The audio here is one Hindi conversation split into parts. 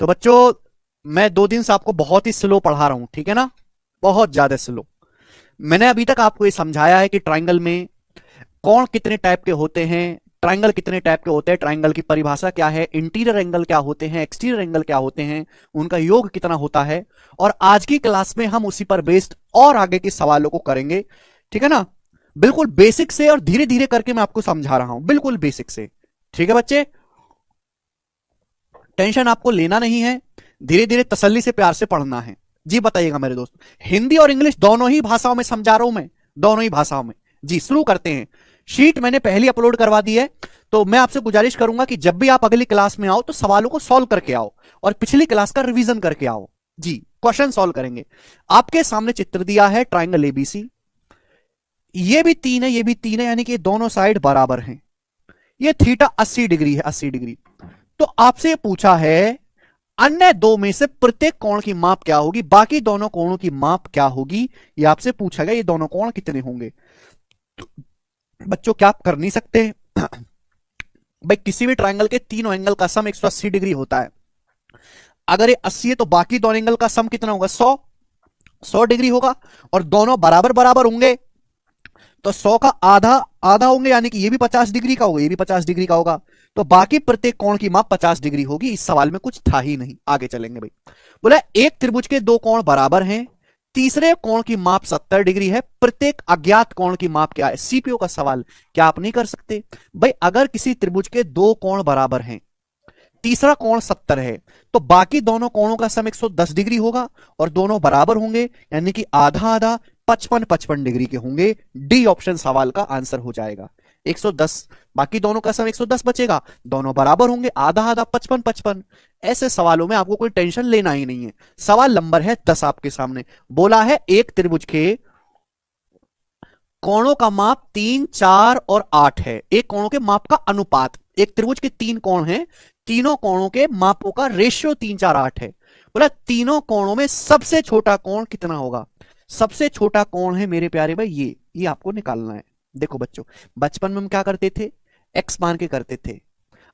तो बच्चों, मैं 2 दिन से आपको बहुत ही स्लो पढ़ा रहा हूं, ठीक है ना, बहुत ज्यादा स्लो। मैंने अभी तक आपको ये समझाया है कि ट्राइंगल में कोण कितने टाइप के होते हैं, ट्राइंगल कितने टाइप के होते हैं, ट्राइंगल की परिभाषा क्या है, इंटीरियर एंगल क्या होते हैं, एक्सटीरियर एंगल क्या होते हैं, उनका योग कितना होता है। और आज की क्लास में हम उसी पर बेस्ड और आगे के सवालों को करेंगे, ठीक है ना। बिल्कुल बेसिक से और धीरे धीरे करके मैं आपको समझा रहा हूं, बिल्कुल बेसिक से। ठीक है बच्चे, टेंशन आपको लेना नहीं है, धीरे धीरे तसल्ली से प्यार से पढ़ना है। जी बताइएगा मेरे दोस्त, हिंदी और इंग्लिश दोनों ही भाषाओं में समझा रहा हूं मैं, दोनों ही भाषाओं में। जी शुरू करते हैं। शीट मैंने पहली अपलोड करवा दी है, तो मैं आपसे गुजारिश करूंगा कि जब भी आप अगली क्लास में आओ तो सवालों को सॉल्व करके आओ और पिछली क्लास का रिवीजन करके आओ। जी क्वेश्चन सॉल्व करेंगे। आपके सामने चित्र दिया है ट्राइंगल एबीसी, ये भी 3 है, ये भी 3 है, यानी कि दोनों साइड बराबर हैं। ये थीटा 80 डिग्री है, 80 डिग्री। तो आपसे पूछा है अन्य दो में से प्रत्येक कोण की माप क्या होगी, बाकी दोनों कोणों की माप क्या होगी, ये आपसे पूछा गया। ये दोनों कोण कितने होंगे। तो बच्चों क्या आप कर नहीं सकते भाई, किसी भी ट्राइंगल के तीनों एंगल का सम 180 डिग्री होता है। अगर ये 80 है तो बाकी दोनों एंगल का सम कितना होगा, 100 डिग्री होगा। और दोनों बराबर बराबर होंगे तो 100 का आधा आधा होंगे, यानी कि ये भी 50 डिग्री का होगा, ये भी 50 डिग्री का होगा। तो बाकी प्रत्येक कोण की माप 50 डिग्री होगी। इस सवाल में कुछ था ही नहीं, आगे चलेंगे भाई। बोला एक त्रिभुज के दो कोण बराबर हैं, तीसरे कोण की माप 70 डिग्री है, प्रत्येक अज्ञात कोण की माप क्या है। सीपीओ का सवाल, क्या आप नहीं कर सकते भाई। अगर किसी त्रिभुज के दो कोण बराबर हैं, तीसरा कोण 70 है, तो बाकी दोनों कोणों का सम 110 डिग्री होगा और दोनों बराबर होंगे, यानी कि आधा आधा 55-55 डिग्री के होंगे। डी ऑप्शन सवाल का आंसर हो जाएगा। 110, बाकी दोनों का सम 110 बचेगा, दोनों बराबर होंगे, आधा आधा 55-55। ऐसे सवालों में आपको कोई टेंशन लेना ही नहीं है। सवाल नंबर है 10 आपके सामने। बोला है एक त्रिभुज के कोणों का माप 3, 4 और 8 है। एक कोणों के माप का अनुपात, एक त्रिभुज के 3 कोण हैं, तीनों कोणों के मापों का रेशियो 3, 4, 8 है। बोला तीनों कोणों में सबसे छोटा कोण कितना होगा। सबसे छोटा कोण है मेरे प्यारे भाई ये आपको निकालना है। देखो बच्चों, बचपन में हम क्या करते थे, एक्स मान के करते थे।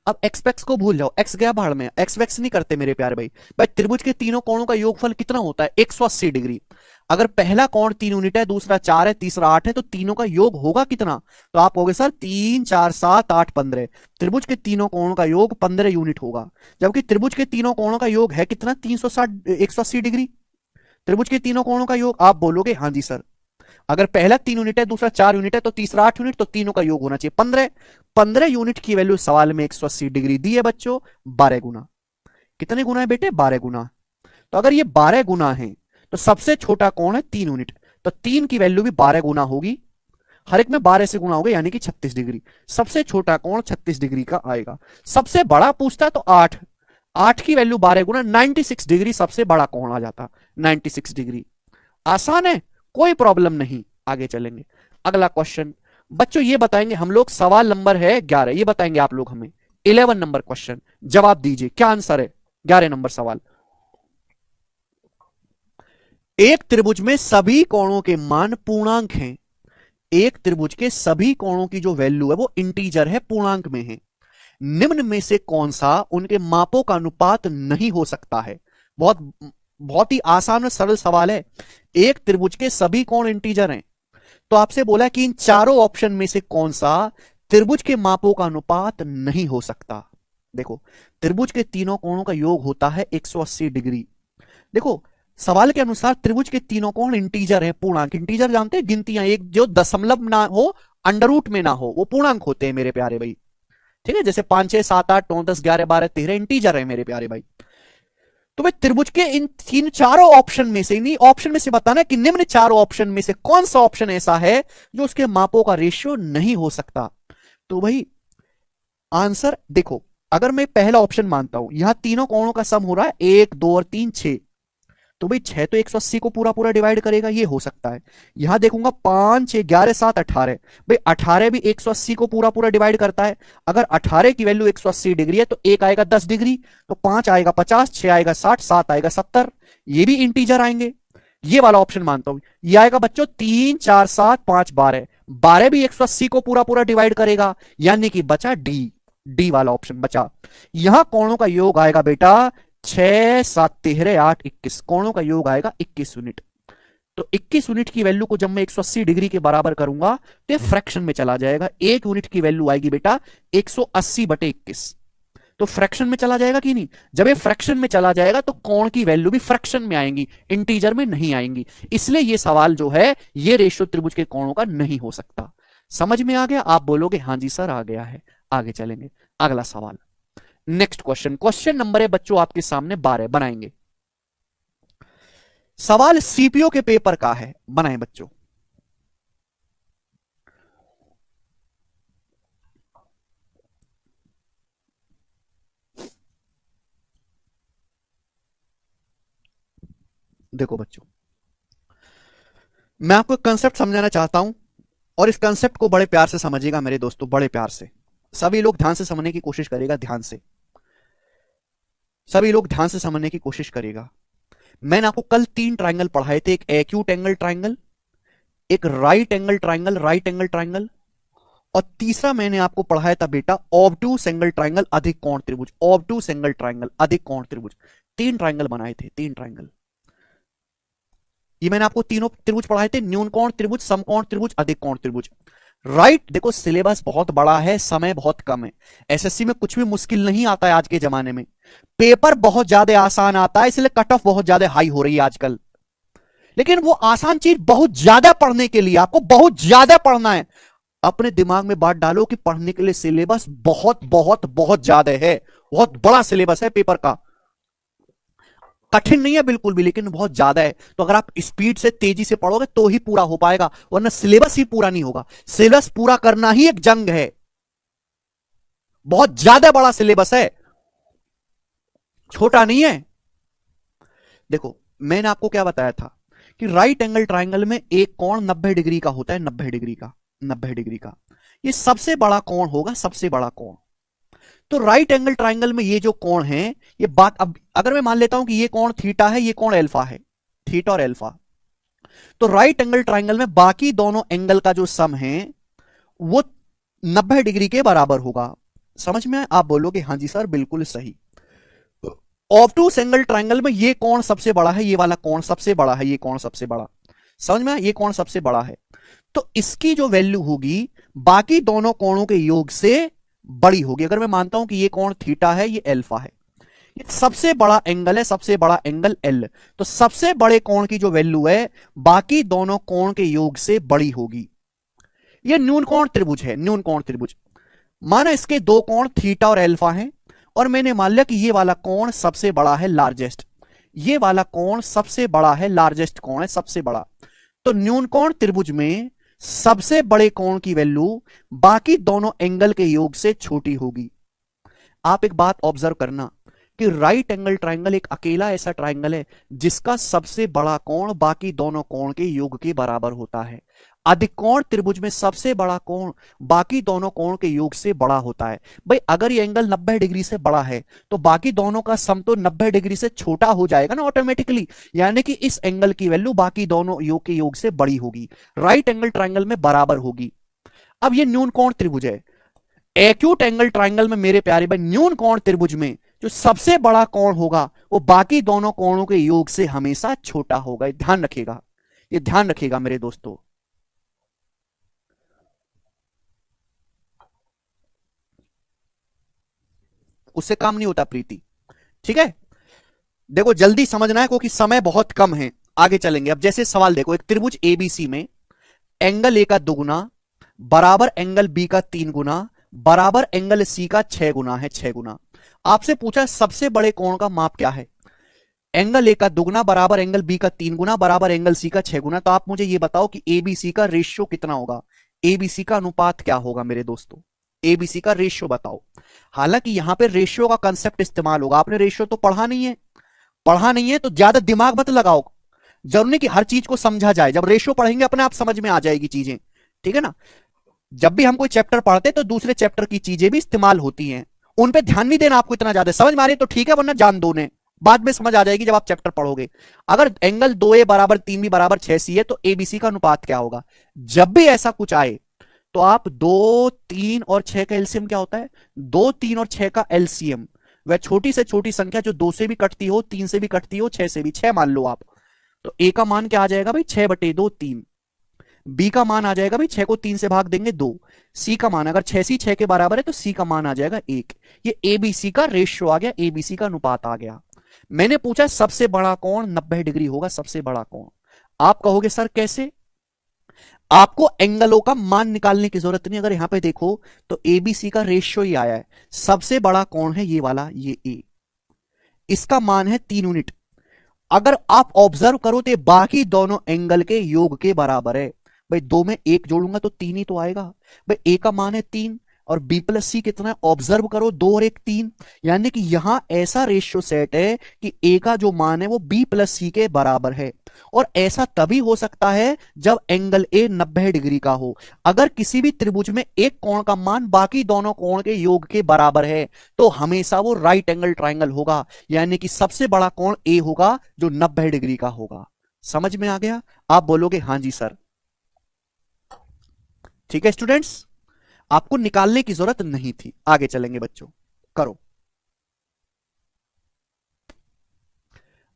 अब एक्स वैक्स को भूल जाओ, एक्स गया भाड़ में, एक्स वैक्स नहीं करते मेरे प्यारे भाई। भाई त्रिभुज के तीनों कोणों का योगफल कितना होता है, 180 डिग्री। अगर पहला कोण 3 यूनिट है, दूसरा 4 है, तीसरा 8 है, तो तीनों का योग होगा कितना। तो आप कहोगे सर 3, 4, 7, 8, 15। त्रिभुज के तीनों कोणों का योग 15 यूनिट होगा, जबकि त्रिभुज के तीनों कोणों का योग है कितना, 360 180 डिग्री। त्रिभुज के तीनों कोणों का योग, आप बोलोगे हाँ जी सर, अगर पहला 3 यूनिट है, दूसरा 4 यूनिट है, तो तीसरा 8 यूनिट, तो तीनों का योग होना चाहिए 15। 15 यूनिट की वैल्यू सवाल में 180 डिग्री दी है बच्चों, 12 गुना। कितने गुना है बेटे, 12 गुना। तो अगर ये 12 गुना है तो सबसे छोटा कोण है 3 यूनिट, तो 3 की वैल्यू भी 12 गुना होगी, हर एक में 12 से गुना होगा, यानी कि 36 डिग्री। सबसे छोटा कोण 36 डिग्री का आएगा। सबसे बड़ा पूछता है तो 8, 8 की वैल्यू 12 गुना 96 डिग्री, सबसे बड़ा कोण आ जाता 96 डिग्री। आसान है, कोई प्रॉब्लम नहीं। आगे चलेंगे, अगला क्वेश्चन। बच्चों ये बताएंगे हम लोग, सवाल नंबर है 11, ये बताएंगे आप लोग हमें। 11 नंबर क्वेश्चन, जवाब दीजिए क्या आंसर है। 11 नंबर सवाल, एक त्रिभुज में सभी कोणों के मान पूर्णांक हैं। एक त्रिभुज के सभी कोणों की जो वैल्यू है वो इंटीजर है, पूर्णांक में है। निम्न में से कौन सा उनके मापों का अनुपात नहीं हो सकता है। बहुत बहुत ही आसान और सरल सवाल है। एक त्रिभुज के सभी कोण इंटीजर हैं, तो आपसे बोला कि इन चारों ऑप्शन में से कौन सा त्रिभुज के मापों का अनुपात नहीं हो सकता। देखो, त्रिभुज के तीनों कोणों का योग होता है 180 डिग्री। देखो सवाल के अनुसार त्रिभुज के तीनों कोण इंटीजर है, पूर्णांक। इंटीजर जानते हैं, गिनतियां, एक जो दशमलव ना हो, अंडर रूट में ना हो, वो पूर्णांक होते हैं मेरे प्यारे भाई। ठीक है, जैसे 5, 6, 7, 8, 9, 10, 11, 12, 13 इंटीजर है मेरे प्यारे भाई। तो भाई त्रिभुज के इन तीन चारों ऑप्शन में से, इन्हीं ऑप्शन में से बताना कि निम्न चारों ऑप्शन में से कौन सा ऑप्शन ऐसा है जो उसके मापों का रेशियो नहीं हो सकता। तो भाई आंसर देखो, अगर मैं पहला ऑप्शन मानता हूं, यहां तीनों कोणों का सम हो रहा है 1, 2 और 3, 6, तो भाई 6 तो 180 को पूरा पूरा डिवाइड करेगा, ये हो सकता है। यहां देखूंगा 5, 6, 11, 7, 18, भाई 18 भी 180 को पूरा पूरा डिवाइड करता है। अगर 18 की वैल्यू 180 डिग्री है तो एक आएगा 10 डिग्री, तो 5 आएगा 50, 6 आएगा 60, 7 आएगा 70, ये भी इंटीजर आएंगे। ये वाला ऑप्शन मानता हूं। ये आएगा बच्चों 3, 4, 7, 5, 12, 12 भी 180 को पूरा पूरा डिवाइड करेगा, यानी कि बचा डी, डी वाला ऑप्शन बचा। यहां कोणों का योग आएगा बेटा 6 7 13 8 21 कोणों का योग आएगा 21 यूनिट। तो 21 यूनिट की वैल्यू को जब मैं 180 डिग्री के बराबर करूंगा तो ये फ्रैक्शन में चला जाएगा। 1 यूनिट की वैल्यू आएगी बेटा 180/21। तो फ्रैक्शन में चला जाएगा कि नहीं? जब ये फ्रैक्शन में चला जाएगा तो कोण की वैल्यू भी फ्रैक्शन में आएंगी, इंटीजर में नहीं आएंगी। इसलिए ये सवाल जो है ये रेशियो त्रिभुज के कोणों का नहीं हो सकता। समझ में आ गया? आप बोलोगे हाँ जी सर आ गया है। आगे चलेंगे, अगला सवाल, नेक्स्ट क्वेश्चन। क्वेश्चन नंबर है बच्चों आपके सामने 12 बनाएंगे। सवाल सीपीओ के पेपर का है, बनाए बच्चों। देखो बच्चों, मैं आपको कंसेप्ट समझाना चाहता हूं और इस कंसेप्ट को बड़े प्यार से समझिएगा मेरे दोस्तों, बड़े प्यार से। सभी लोग ध्यान से समझने की कोशिश करेगा, ध्यान से सभी लोग ध्यान से समझने की कोशिश करेगा। मैंने आपको कल 3 ट्रायंगल पढ़ाए थे, एक एक्यूट एंगल ट्रायंगल, एक right angle triangle, right angle triangle, और तीसरा मैंने आपको पढ़ाया था बेटा ऑब्टूस एंगल ट्रायंगल अधिक कोण त्रिभुज। ऑब्टूस एंगल ट्रायंगल अधिक कोण त्रिभुज, 3 ट्रायंगल बनाए थे, 3 ट्रायंगल। ये मैंने आपको तीनों त्रिभुज पढ़ाए थे, न्यून कोण त्रिभुज, समकोण त्रिभुज, अधिक कोण त्रिभुज। राइट, देखो सिलेबस बहुत बड़ा है, समय बहुत कम है। एसएससी में कुछ भी मुश्किल नहीं आता है आज के जमाने में, पेपर बहुत ज्यादा आसान आता है, इसलिए कट ऑफ बहुत ज्यादा हाई हो रही है आजकल। लेकिन वो आसान चीज बहुत ज्यादा पढ़ने के लिए आपको बहुत ज्यादा पढ़ना है। अपने दिमाग में बात डालो कि पढ़ने के लिए सिलेबस बहुत बहुत बहुत ज्यादा है, बहुत बड़ा सिलेबस है पेपर का। कठिन नहीं है बिल्कुल भी, लेकिन बहुत ज्यादा है। तो अगर आप स्पीड से तेजी से पढ़ोगे तो ही पूरा हो पाएगा, वरना सिलेबस ही पूरा नहीं होगा। सिलेबस पूरा करना ही एक जंग है, बहुत ज्यादा बड़ा सिलेबस है, छोटा नहीं है। देखो मैंने आपको क्या बताया था कि राइट एंगल ट्रायंगल में एक कोण 90 डिग्री का होता है, 90 डिग्री का, 90 डिग्री का। ये सबसे बड़ा कोण होगा, सबसे बड़ा कोण। तो राइट एंगल ट्रायंगल में ये जो कोण है, ये बात, अब अगर मैं मान लेता हूं कि ये कोण थीटा है, ये कोण अल्फा है, थीटा और अल्फा, तो राइट एंगल ट्रायंगल में बाकी दोनों एंगल का जो सम है वो 90 डिग्री के बराबर होगा। समझ में आए? आप बोलोगे हाँ जी सर बिल्कुल सही। ऑब्टूस एंगल ट्रायंगल में ये कोण सबसे बड़ा है, ये वाला कोण सबसे बड़ा है, ये कोण सबसे बड़ा, समझ में आया? ये कोण सबसे बड़ा है, तो इसकी जो वैल्यू होगी बाकी दोनों कोणों के योग से बड़ी होगी। अगर मैं मानता हूं कि ये कोण थीटा है, ये अल्फा है, ये सबसे बड़ा एंगल है, सबसे बड़ा एंगल एल, तो सबसे बड़े कोण की जो वैल्यू है बाकी दोनों कोण के योग से बड़ी होगी। ये न्यून कोण त्रिभुज है, न्यून कोण त्रिभुज। माना इसके दो कोण थीटा और अल्फा हैं, और मैंने मान लिया कि ये वाला कोण सबसे बड़ा है, लार्जेस्ट, ये वाला कोण सबसे बड़ा है, लार्जेस्ट कोण है, सबसे बड़ा। तो न्यून कोण त्रिभुज में सबसे बड़े कोण की वैल्यू बाकी दोनों एंगल के योग से छोटी होगी। आप एक बात ऑब्जर्व करना कि राइट एंगल ट्रायंगल एक अकेला ऐसा ट्रायंगल है जिसका सबसे बड़ा कोण बाकी दोनों कोण के योग के बराबर होता है। अधिकोण त्रिभुज में सबसे बड़ा कोण बाकी दोनों कोण के योग से बड़ा होता है। भाई अगर ये एंगल 90 डिग्री से बड़ा है तो बाकी दोनों का सम तो 90 डिग्री से छोटा हो जाएगा ना ऑटोमेटिकली, यानी कि इस एंगल की वैल्यू बाकी दोनों योग के योग से बड़ी होगी, राइट एंगल ट्रायंगल में बराबर होगी। अब ये न्यून कोण त्रिभुज है, एक्यूट एंगल ट्रायंगल में मेरे प्यारे भाई न्यून कोण त्रिभुज में जो सबसे बड़ा कोण होगा वो बाकी दोनों कोणों के योग से हमेशा छोटा होगा। ध्यान रखिएगा, ये ध्यान रखिएगा मेरे दोस्तों। उससे काम नहीं होता प्रीति, ठीक है? देखो जल्दी समझना है क्योंकि समय बहुत कम है। आगे चलेंगे। अब जैसे सवाल देखो, एक त्रिभुज एबीसी में एंगल ए का 2 गुना बराबर एंगल बी का 3 गुना बराबर एंगल सी का 6 गुना है, 6 गुना। आपसे पूछा सबसे बड़े कोण का माप क्या है? एंगल ए का 2 गुना बराबर एंगल बी का 3 गुना बराबर एंगल सी का 6 गुना। तो आप मुझे ये बताओ कि एबीसी का रेशियो कितना होगा, एबीसी का अनुपात क्या होगा मेरे दोस्तों? एबीसी का रेशियो बताओ। हालांकि यहां पे रेशियो का कंसेप्ट इस्तेमाल होगा, आपने रेशियो तो पढ़ा नहीं है, पढ़ा नहीं है तो ज्यादा दिमाग मत लगाओ। जरूरी नहीं कि हर चीज को समझा जाए, जब रेशियो पढ़ेंगे अपने आप समझ में आ जाएगी चीजें, ठीक है ना? जब भी हम कोई चैप्टर पढ़ते हैं तो दूसरे चैप्टर की चीजें भी इस्तेमाल होती हैं, उन पे ध्यान नहीं देना आपको इतना ज्यादा। समझ में आ रही तो ठीक है, वरना जान दो ने, बाद में समझ आ जाएगी जब आप चैप्टर पढ़ोगे। अगर एंगल 2a बराबर 3b बराबर 6c है तो एबीसी का अनुपात क्या होगा? जब भी ऐसा कुछ आए तो आप 2, 3 और 6 का एलसीएम क्या होता है? 2, 3 और 6 का एलसीएम, वह छोटी से छोटी संख्या जो 2 से भी कटती हो, 3 से भी कटती हो, 6 से भी, 6 मान लो आप। तो ए का मान क्या आ जाएगा भाई, 6/2 3। बी का मान आ जाएगा भाई 6 को 3 से भाग देंगे 2। सी का मान अगर 6 के बराबर है तो सी का मान आ जाएगा 1। ये एबीसी का रेशियो आ गया, एबीसी का अनुपात आ गया। मैंने पूछा सबसे बड़ा कोण 90 डिग्री होगा, सबसे बड़ा कोण। आप कहोगे सर कैसे? आपको एंगलों का मान निकालने की जरूरत नहीं। अगर यहां पे देखो तो एबीसी का रेशियो ही आया है। सबसे बड़ा कोण है ये वाला, ये ए, इसका मान है 3 यूनिट। अगर आप ऑब्जर्व करो तो बाकी दोनों एंगल के योग के बराबर है। भाई 2 में 1 जोड़ूंगा तो 3 ही तो आएगा। भाई ए का मान है 3 और बी प्लस सी कितना है, ऑब्जर्व करो 2 और 1 3। यानी कि यहां ऐसा रेशियो सेट है कि ए का जो मान है वो बी प्लस सी के बराबर है। और ऐसा तभी हो सकता है जब एंगल ए 90 डिग्री का हो। अगर किसी भी त्रिभुज में एक कोण का मान बाकी दोनों कोण के योग के बराबर है तो हमेशा वो राइट एंगल ट्राइंगल होगा। यानी कि सबसे बड़ा कोण ए होगा जो 90 डिग्री का होगा। समझ में आ गया? आप बोलोगे हां जी सर। ठीक है स्टूडेंट्स, आपको निकालने की जरूरत नहीं थी। आगे चलेंगे बच्चों, करो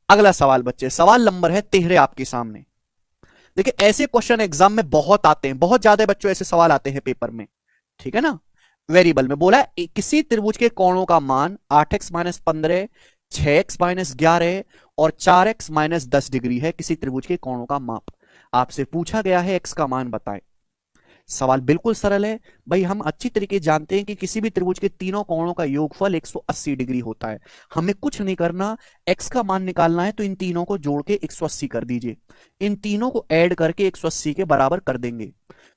अगला सवाल। बच्चे सवाल नंबर है 13 आपके सामने। देखिए ऐसे क्वेश्चन एग्जाम में बहुत आते हैं, बहुत ज्यादा बच्चों ऐसे सवाल आते हैं पेपर में। ठीक है ना? वेरिएबल में बोला है किसी त्रिभुज के कोणों का मान 8x - 15, 6x - 11 और 4x - 10 डिग्री है। किसी त्रिभुज के कोणों का माप आपसे पूछा गया है, x का मान बताएं। सवाल बिल्कुल सरल है भाई। हम अच्छी तरीके जानते हैं कि किसी भी त्रिभुज के तीनों कोणों का योगफल 180 डिग्री होता है। हमें कुछ नहीं करना, x का मान निकालना है तो इन तीनों को जोड़ के 180 कर दीजिए। इन तीनों को ऐड करके 180 के बराबर कर देंगे।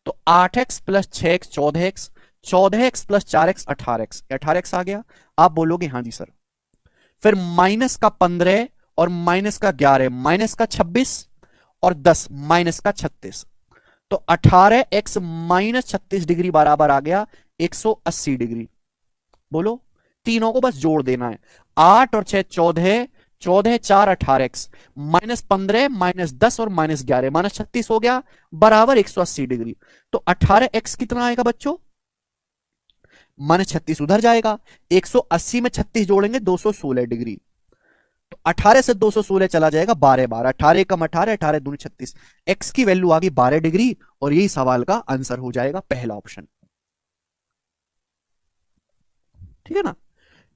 तो 8x + 6x 14x, 14x + 4x 18x, 18x आ गया। आप बोलोगे हाँ जी सर। फिर माइनस का 15 और माइनस का 11, माइनस का 26 और 10 माइनस का 36। तो 18x - 36 डिग्री बराबर आ गया 180 डिग्री। बोलो, तीनों को बस जोड़ देना है। 8 और 6 14, 14 4 18x, -15 -10 और -11 -36 हो गया बराबर 180 डिग्री। तो 18x कितना आएगा बच्चों? -36 उधर जाएगा। 180 में 36 जोड़ेंगे 216 डिग्री। तो 18 से 216 चला जाएगा 12 12, 18 कम 18, 18 दूनी 36। एक्स की वैल्यू आ गई 12 डिग्री और यही सवाल का आंसर हो जाएगा पहला ऑप्शन। ठीक है ना?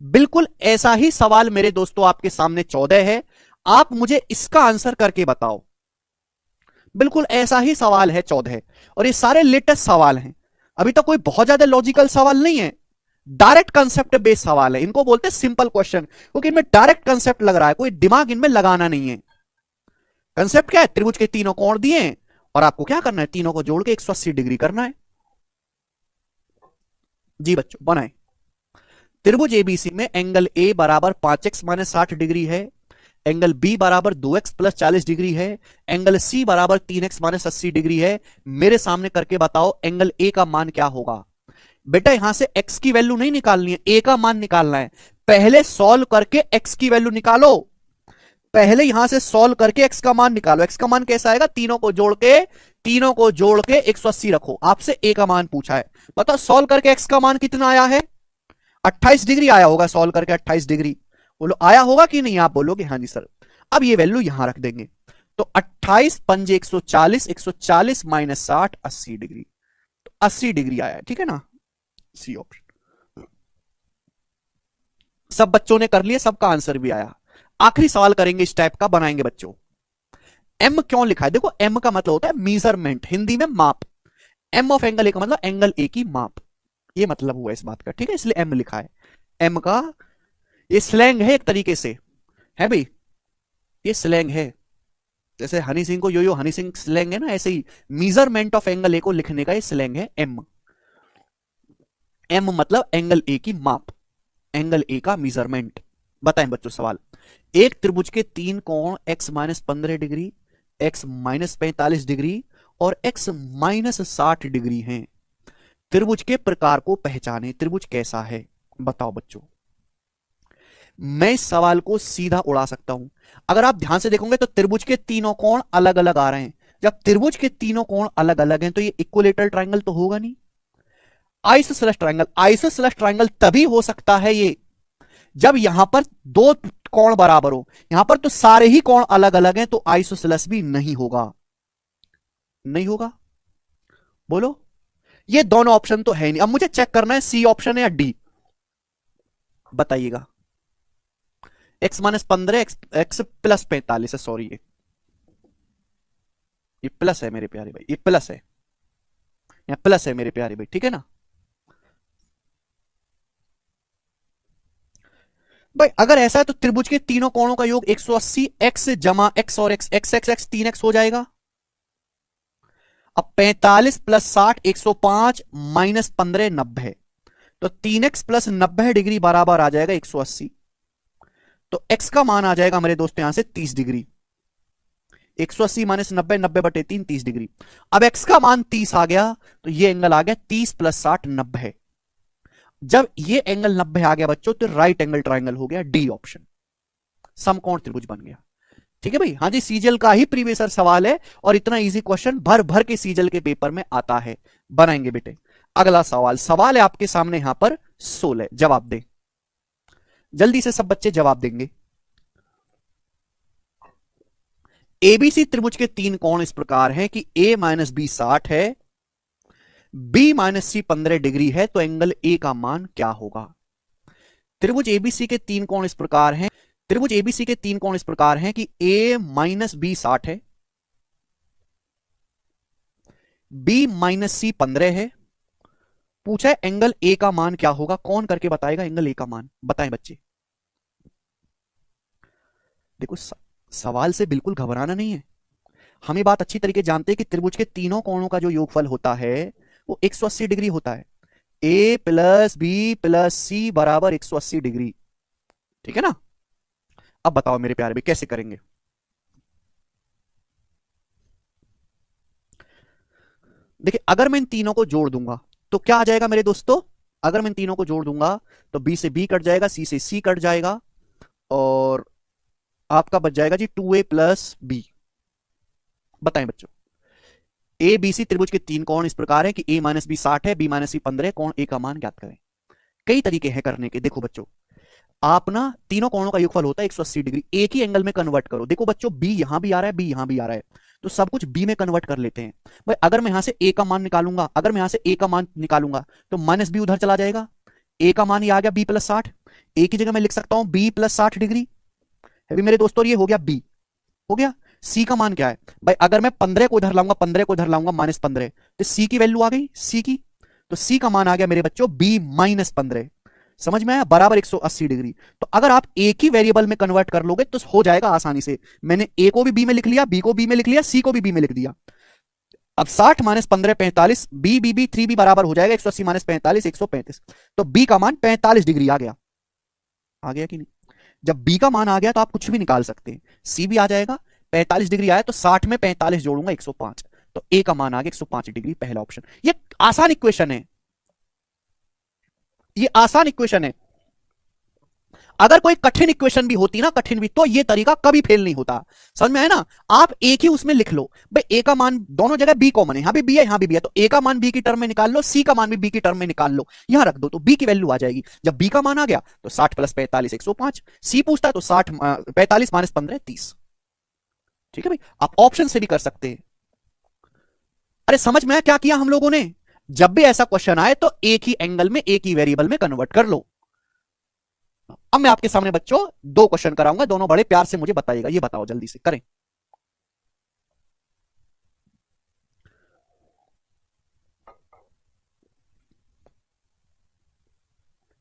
बिल्कुल ऐसा ही सवाल मेरे दोस्तों आपके सामने 14 है। आप मुझे इसका आंसर करके बताओ। बिल्कुल ऐसा ही सवाल है 14 और ये सारे लेटेस्ट सवाल हैं। अभी तक कोई बहुत ज्यादा लॉजिकल सवाल नहीं है, डायरेक्ट कंसेप्ट बेस्ड सवाल है। इनको बोलते हैं सिंपल क्वेश्चन क्योंकि इनमें डायरेक्ट कंसेप्ट लग रहा है, कोई दिमाग इनमें लगाना नहीं है। कंसेप्ट क्या है? त्रिभुज के तीनों कोण दिए और आपको क्या करना है, तीनों को जोड़ के 180 डिग्री करना है। जी बच्चों बनाए। त्रिभुज एबीसी में एंगल ए बराबर 5x - 60 डिग्री है, एंगल बी बराबर 2x + 40 डिग्री है, एंगल सी बराबर 3x - 80 डिग्री है। मेरे सामने करके बताओ एंगल ए का मान क्या होगा। बेटा यहां से x की वैल्यू नहीं निकालनी है, a का मान निकालना है। पहले सॉल्व करके x की वैल्यू निकालो। पहले यहां से सॉल्व करके x का मान निकालो। x का मान कैसा आएगा? तीनों को जोड़ के 180 रखो। आपसे a का मान पूछा है, बताओ सॉल्व करके x का मान कितना आया है? 28 डिग्री आया होगा। सॉल्व करके 28 डिग्री बोलो आया होगा कि नहीं? आप बोलोगे हाँ जी सर। अब ये वैल्यू यहां रख देंगे तो 28 पंजे 140, 140 - 60 80 डिग्री। तो 80 डिग्री आया है। ठीक है ना? C option. सब बच्चों ने कर लिया, सबका आंसर भी आया। आखिरी सवाल करेंगे इस टाइप का, बनाएंगे बच्चों। एम क्यों लिखा है? देखो एम का मतलब होता है मेजरमेंट, हिंदी में माप। एम ऑफ एंगल ए का मतलब एंगल ए की माप, ये मतलब हुआ इस बात का। ठीक है, इसलिए एम लिखा है। एम का ये स्लैंग है एक तरीके से, है भाई, ये स्लैंग है। जैसे हनी सिंह को यो यो हनी सिंह स्लैंग है ना, ऐसे ही मेजरमेंट ऑफ एंगल ए को लिखने का ये स्लैंग है एम। एम मतलब एंगल ए की माप, एंगल ए का मेजरमेंट। बताएं बच्चों सवाल। एक त्रिभुज के तीन कोण x - 15 डिग्री, x - 45 डिग्री और x - 60 डिग्री हैं। त्रिभुज के प्रकार को पहचाने। त्रिभुज कैसा है बताओ बच्चों। मैं इस सवाल को सीधा उड़ा सकता हूं। अगर आप ध्यान से देखोगे तो त्रिभुज के तीनों कोण अलग अलग आ रहे हैं। जब त्रिभुज के तीनों कोण अलग अलग हैं तो ये इक्विलेटरल ट्रायंगल तो होगा नहीं। आइसोसेलेस ट्रायंगल, आइसोसेलेस ट्रायंगल तभी हो सकता है ये जब यहां पर दो कोण बराबर हो, यहां पर तो सारे ही कोण अलग अलग हैं, तो आइसोसेलेस भी नहीं होगा। नहीं होगा, बोलो। ये दोनों ऑप्शन तो है नहीं। अब मुझे चेक करना है सी ऑप्शन है या डी, बताइएगा। एक्स माइनस 15, एक्स प्लस 45 है, सॉरी ये प्लस है मेरे प्यारे भाई, ये प्लस है, यहां प्लस है मेरे प्यारे भाई, ठीक है ना। भाई अगर ऐसा है तो त्रिभुज के तीनों कोणों का योग 180, एक्स जमा एक्स और x, x x x 3x हो जाएगा। अब 45 प्लस 60 105 माइनस 15 90, तो 3x प्लस 90 डिग्री बराबर आ जाएगा 180। तो x का मान आ जाएगा मेरे दोस्तों यहां से 30 डिग्री। 180 minus 90, 90/3 30 degree. अब x का मान 30 आ गया, तो ये एंगल आ गया 30 प्लस 60 90। जब ये एंगल 90 आ गया बच्चों, तो राइट एंगल ट्राइंगल हो गया, डी ऑप्शन, समकोण त्रिभुज बन गया। ठीक है भाई, हाँ जी, सीजल का ही प्रीवियस सवाल है और इतना इजी क्वेश्चन भर भर के सीजल के पेपर में आता है। बनाएंगे बेटे। अगला सवाल है आपके सामने यहां पर 16, जवाब दें जल्दी से, सब बच्चे जवाब देंगे। एबीसी त्रिभुज के तीन कोण इस प्रकार हैं कि a माइनस बी 60 है, b माइनस सी 15 डिग्री है, तो एंगल a का मान क्या होगा। त्रिभुज एबीसी के तीन कोण इस प्रकार हैं, त्रिभुज एबीसी के तीन कोण इस प्रकार हैं कि a माइनस बी 60 है, b माइनस सी 15 है। पूछा है एंगल a का मान क्या होगा, कौन करके बताएगा एंगल a का मान, बताएं बच्चे। देखो सवाल से बिल्कुल घबराना नहीं है। हम ये बात अच्छी तरीके जानते हैं कि त्रिभुज के तीनों कोणों का जो योगफल होता है वो 180 डिग्री होता है। a प्लस बी प्लस सी बराबर 180 डिग्री, ठीक है ना। अब बताओ मेरे प्यारे भाई कैसे करेंगे। देखिए अगर मैं इन तीनों को जोड़ दूंगा तो क्या आ जाएगा मेरे दोस्तों, अगर मैं इन तीनों को जोड़ दूंगा तो b से b कट जाएगा, c से c कट जाएगा, और आपका बच जाएगा जी 2a प्लस बी। बताएं बच्चों, ए बी सी त्रिभुज के तीन कोण इस प्रकार है कि a माइनस बी 60 है, b माइनस सी 15 है, कोण a का मान ज्ञात करें। कई तरीके हैं करने के। देखो बच्चों, आप ना तीनों कोणों का योगफल होता है 180 डिग्री, एक ही एंगल में कन्वर्ट करो। देखो बच्चों, b यहां भी आ रहा है, b यहां भी आ रहा है, तो सब कुछ b में कन्वर्ट कर लेते हैं। भाई अगर मैं यहां से a का मान निकालूंगा, अगर मैं यहां से a का मान निकालूंगा तो माइनस b उधर चला जाएगा, a का मान ये आ गया b प्लस 60, a की जगह मैं लिख सकता हूं b प्लस 60 डिग्री। अभी मेरे दोस्तों ये हो गया b, हो गया। c का मान क्या है भाई, अगर मैं 15 को इधर लाऊंगा, 15 को इधर लाऊंगा माइनस 15, तो c की वैल्यू आ गई c की, तो c का मान आ गया मेरे बच्चों b माइनस 15। समझ में आया, बराबर 180 डिग्री। तो अगर आप एक ही वेरिएबल में कन्वर्ट कर लोगे तो हो जाएगा आसानी से। मैंने a को भी b में लिख लिया, b को b में लिख लिया, c को भी b में लिख दिया। अब 60 minus 15 45, b b b 3b बराबर हो जाएगा 180 माइनस 45 135, तो b का मान 45 डिग्री आ गया। आ गया कि नहीं। जब b का मान आ गया तो आप कुछ भी निकाल सकते हैं, c भी आ जाएगा। 45 डिग्री आया तो 60 में 45 जोड़ूंगा 105, तो a का मान आ गया 105 डिग्री, पहला ऑप्शन। ये आसान इक्वेशन है, ये आसान इक्वेशन है। अगर कोई कठिन इक्वेशन भी होती ना, कठिन भी, तो ये तरीका कभी फेल नहीं होता। समझ में है ना। आप एक ही उसमें लिख लो भाई, a का मान दोनों जगह b कॉमन है, यहां भी b है यहां भी b है, तो a का मान b की टर्म में निकाल लो, c का मान भी b की टर्म में निकाल लो, यहां रख दो तो b की वैल्यू आ जाएगी। जब b का मान आ गया तो 60 प्लस 45 105, c पूछता है तो 60 45 माइनस 15 30। ठीक है भाई, आप ऑप्शन से भी कर सकते हैं। अरे समझ में क्या किया हम लोगों ने, जब भी ऐसा क्वेश्चन आए तो एक ही एंगल में एक ही वेरिएबल में कन्वर्ट कर लो। अब मैं आपके सामने बच्चों दो क्वेश्चन कराऊंगा, दोनों बड़े प्यार से मुझे बताइएगा, ये बताओ जल्दी से करें।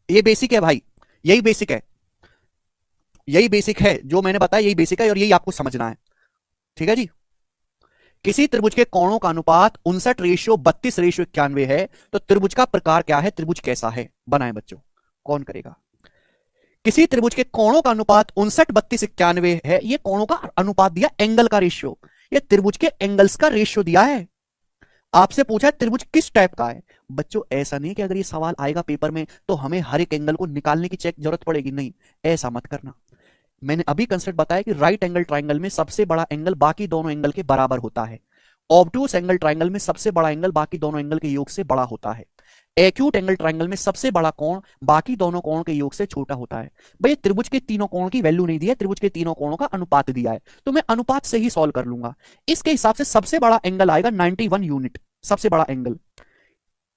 ये बेसिक है भाई, यही बेसिक है, यही बेसिक है जो मैंने बताया, यही बेसिक है और यही आपको समझना है। ठीक है जी। किसी त्रिभुज के कोणों का अनुपात 59:32:91 है, तो त्रिभुज का प्रकार क्या है, त्रिभुज कैसा है। बनाएं बच्चों, कौन करेगा। किसी त्रिभुज के कोणों का अनुपात 59:32:91 है, ये कोणों का अनुपात दिया, एंगल का रेशियो, ये त्रिभुज के एंगल्स का रेशियो दिया है। आपसे पूछा है त्रिभुज किस टाइप का है। बच्चों ऐसा नहीं कि अगर ये सवाल आएगा पेपर में तो हमें हर एक एंगल को निकालने की चेक जरूरत पड़ेगी, नहीं, ऐसा मत करना। मैंने अभी कंसेप्ट बताया कि राइट एंगल ट्राइंगल में सबसे बड़ा एंगल बाकी दोनों एंगल के बराबर होता है, ऑब्टूस एंगल ट्राइंगल में सबसे बड़ा एंगल बाकी दोनों एंगल के योग से बड़ा होता है। एक्यूट एंगल ट्राइंगल में सबसे बड़ा कोण बाकी दोनों कोणों के योग से छोटा होता है। भाई त्रिभुज के तीनों कोणों की वैल्यू नहीं दी है, त्रिभुज के तीनों कोणों का अनुपात दिया है, तो मैं अनुपात से ही सॉल्व कर लूंगा। इसके हिसाब से सबसे बड़ा एंगल आएगा 91 यूनिट, सबसे बड़ा एंगल।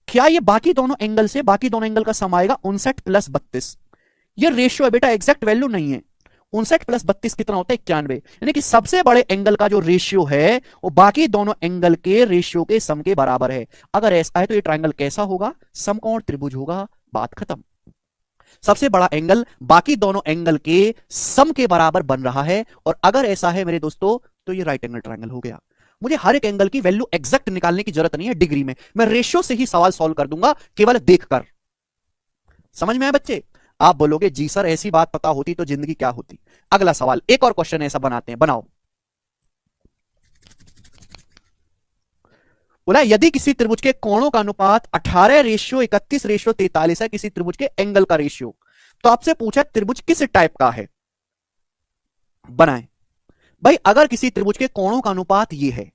क्या ये बाकी दोनों एंगल से बाकी दोनों एंगल का सम आएगा 59 + 32। ये रेशियो है बेटा, एग्जैक्ट वैल्यू नहीं है। 59 + 32 कितना होता है? 91। यानी कि सबसे बड़े एंगल का जो रेशियो है वो बाकी दोनों एंगल के रेशियो के सम के बराबर है। अगर ऐसा है तो ये ट्रायंगल कैसा होगा? समकोण त्रिभुज होगा। बात खत्म। सबसे बड़ा एंगल बाकी दोनों एंगल के सम के बराबर बन रहा है, और अगर ऐसा है मेरे दोस्तों तो ये राइट एंगल ट्रायंगल हो गया। मुझे हर एक एंगल की वैल्यू एग्जैक्ट निकालने की जरूरत नहीं है डिग्री में, मैं रेशियो से ही सवाल सॉल्व कर दूंगा केवल देखकर। समझ में आया बच्चे? आप बोलोगे जी सर ऐसी बात पता होती तो जिंदगी क्या होती। अगला सवाल, एक और क्वेश्चन ऐसा बनाते हैं, बनाओ। बोला यदि किसी त्रिभुज के कोणों का अनुपात 18:31:43 है किसी त्रिभुज के एंगल का रेशियो, तो आपसे पूछा त्रिभुज किस टाइप का है, बनाए। भाई अगर किसी त्रिभुज के कोणों का अनुपात ये है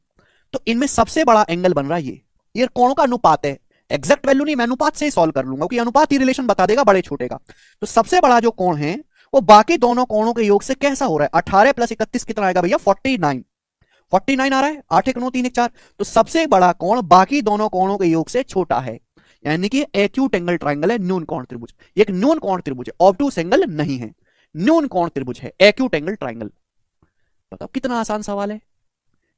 तो इनमें सबसे बड़ा एंगल बन रहा है ये कोणों का अनुपात है। एग्जैक्ट वैल्यू नहीं, मैं अनुपात से ही सॉल्व कर लूंगा क्योंकि अनुपात ही रिलेशन बता देगा बड़े छोटे का। तो सबसे बड़ा जो कोण है वो बाकी दोनों कोणों के योग से कैसा हो रहा है? 18 + 31 कितना आएगा भैया? 49। 49 आ रहा है, 8 1 9 3 1 4। तो सबसे बड़ा कोण बाकी दोनों कोणों के योग से छोटा है, यानी कि एक्यूट एंगल ट्राइंगल है, न्यून कोण त्रिभुज। एक न्यून कोण त्रिभुज है, ऑब्टूस एंगल नहीं है, न्यून कोण त्रिभुज है, एक्यूट एंगल ट्राइंगल। बताओ कितना आसान सवाल है,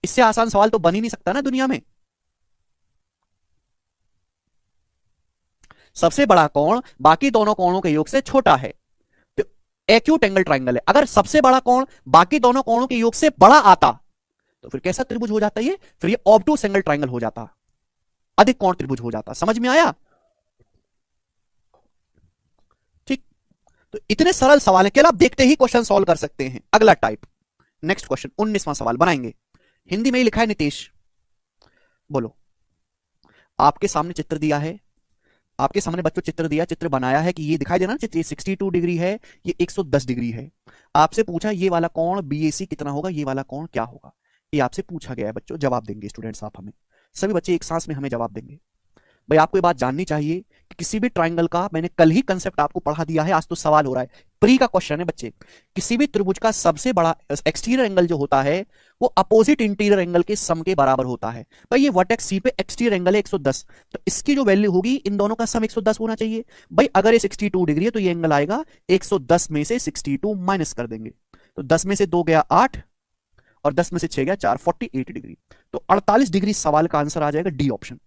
इससे आसान सवाल तो बन ही नहीं सकता ना दुनिया में। सबसे बड़ा कोण बाकी दोनों कोणों के योग से छोटा है तो एक्यूट एंगल ट्राइंगल है। अगर सबसे बड़ा कोण बाकी दोनों कोणों के योग से बड़ा आता तो फिर कैसा त्रिभुज हो जाता है? फिर ये ऑब्टूस एंगल ट्राइंगल हो जाता, अधिक कोण त्रिभुज हो जाता। समझ में आया? ठीक, तो इतने सरल सवाल है केवल आप देखते ही क्वेश्चन सॉल्व कर सकते हैं। अगला टाइप, नेक्स्ट क्वेश्चन 19वां सवाल बनाएंगे। हिंदी में ही लिखा है नीतीश, बोलो। आपके सामने चित्र दिया है, आपके सामने बच्चों चित्र दिया, चित्र बनाया है कि ये दिखाई देना चित्र 62 डिग्री है, ये 110 डिग्री है। आपसे पूछा ये वाला कोण BAC कितना होगा, ये वाला कोण क्या होगा, ये आपसे पूछा गया है बच्चों। जवाब देंगे स्टूडेंट्स आप, हमें सभी बच्चे एक सांस में हमें जवाब देंगे। भाई आपको ये बात जाननी चाहिए कि किसी भी ट्राइंगल का मैंने कल ही कंसेप्ट आपको पढ़ा दिया है, आज तो सवाल हो रहा है, प्री का क्वेश्चन है बच्चे। किसी भी त्रिभुज का सबसे बड़ा एक्सटीरियर एंगल जो होता है वो अपोजिट इंटीरियर एंगल के सम के बराबर होता है। भाई ये वर्टेक्स सी पे एक्सटीरियर एंगल है 110, तो इसकी जो वैल्यू होगी इन दोनों का सम 110 होना चाहिए। भाई अगर ये 62 डिग्री है तो ये एंगल आएगा 110 में से 62 माइनस कर देंगे, तो 10 में से 2 गया 8 और 10 में से 6 गया 4, 48 डिग्री। तो 48 डिग्री सवाल का आंसर आ जाएगा डी ऑप्शन।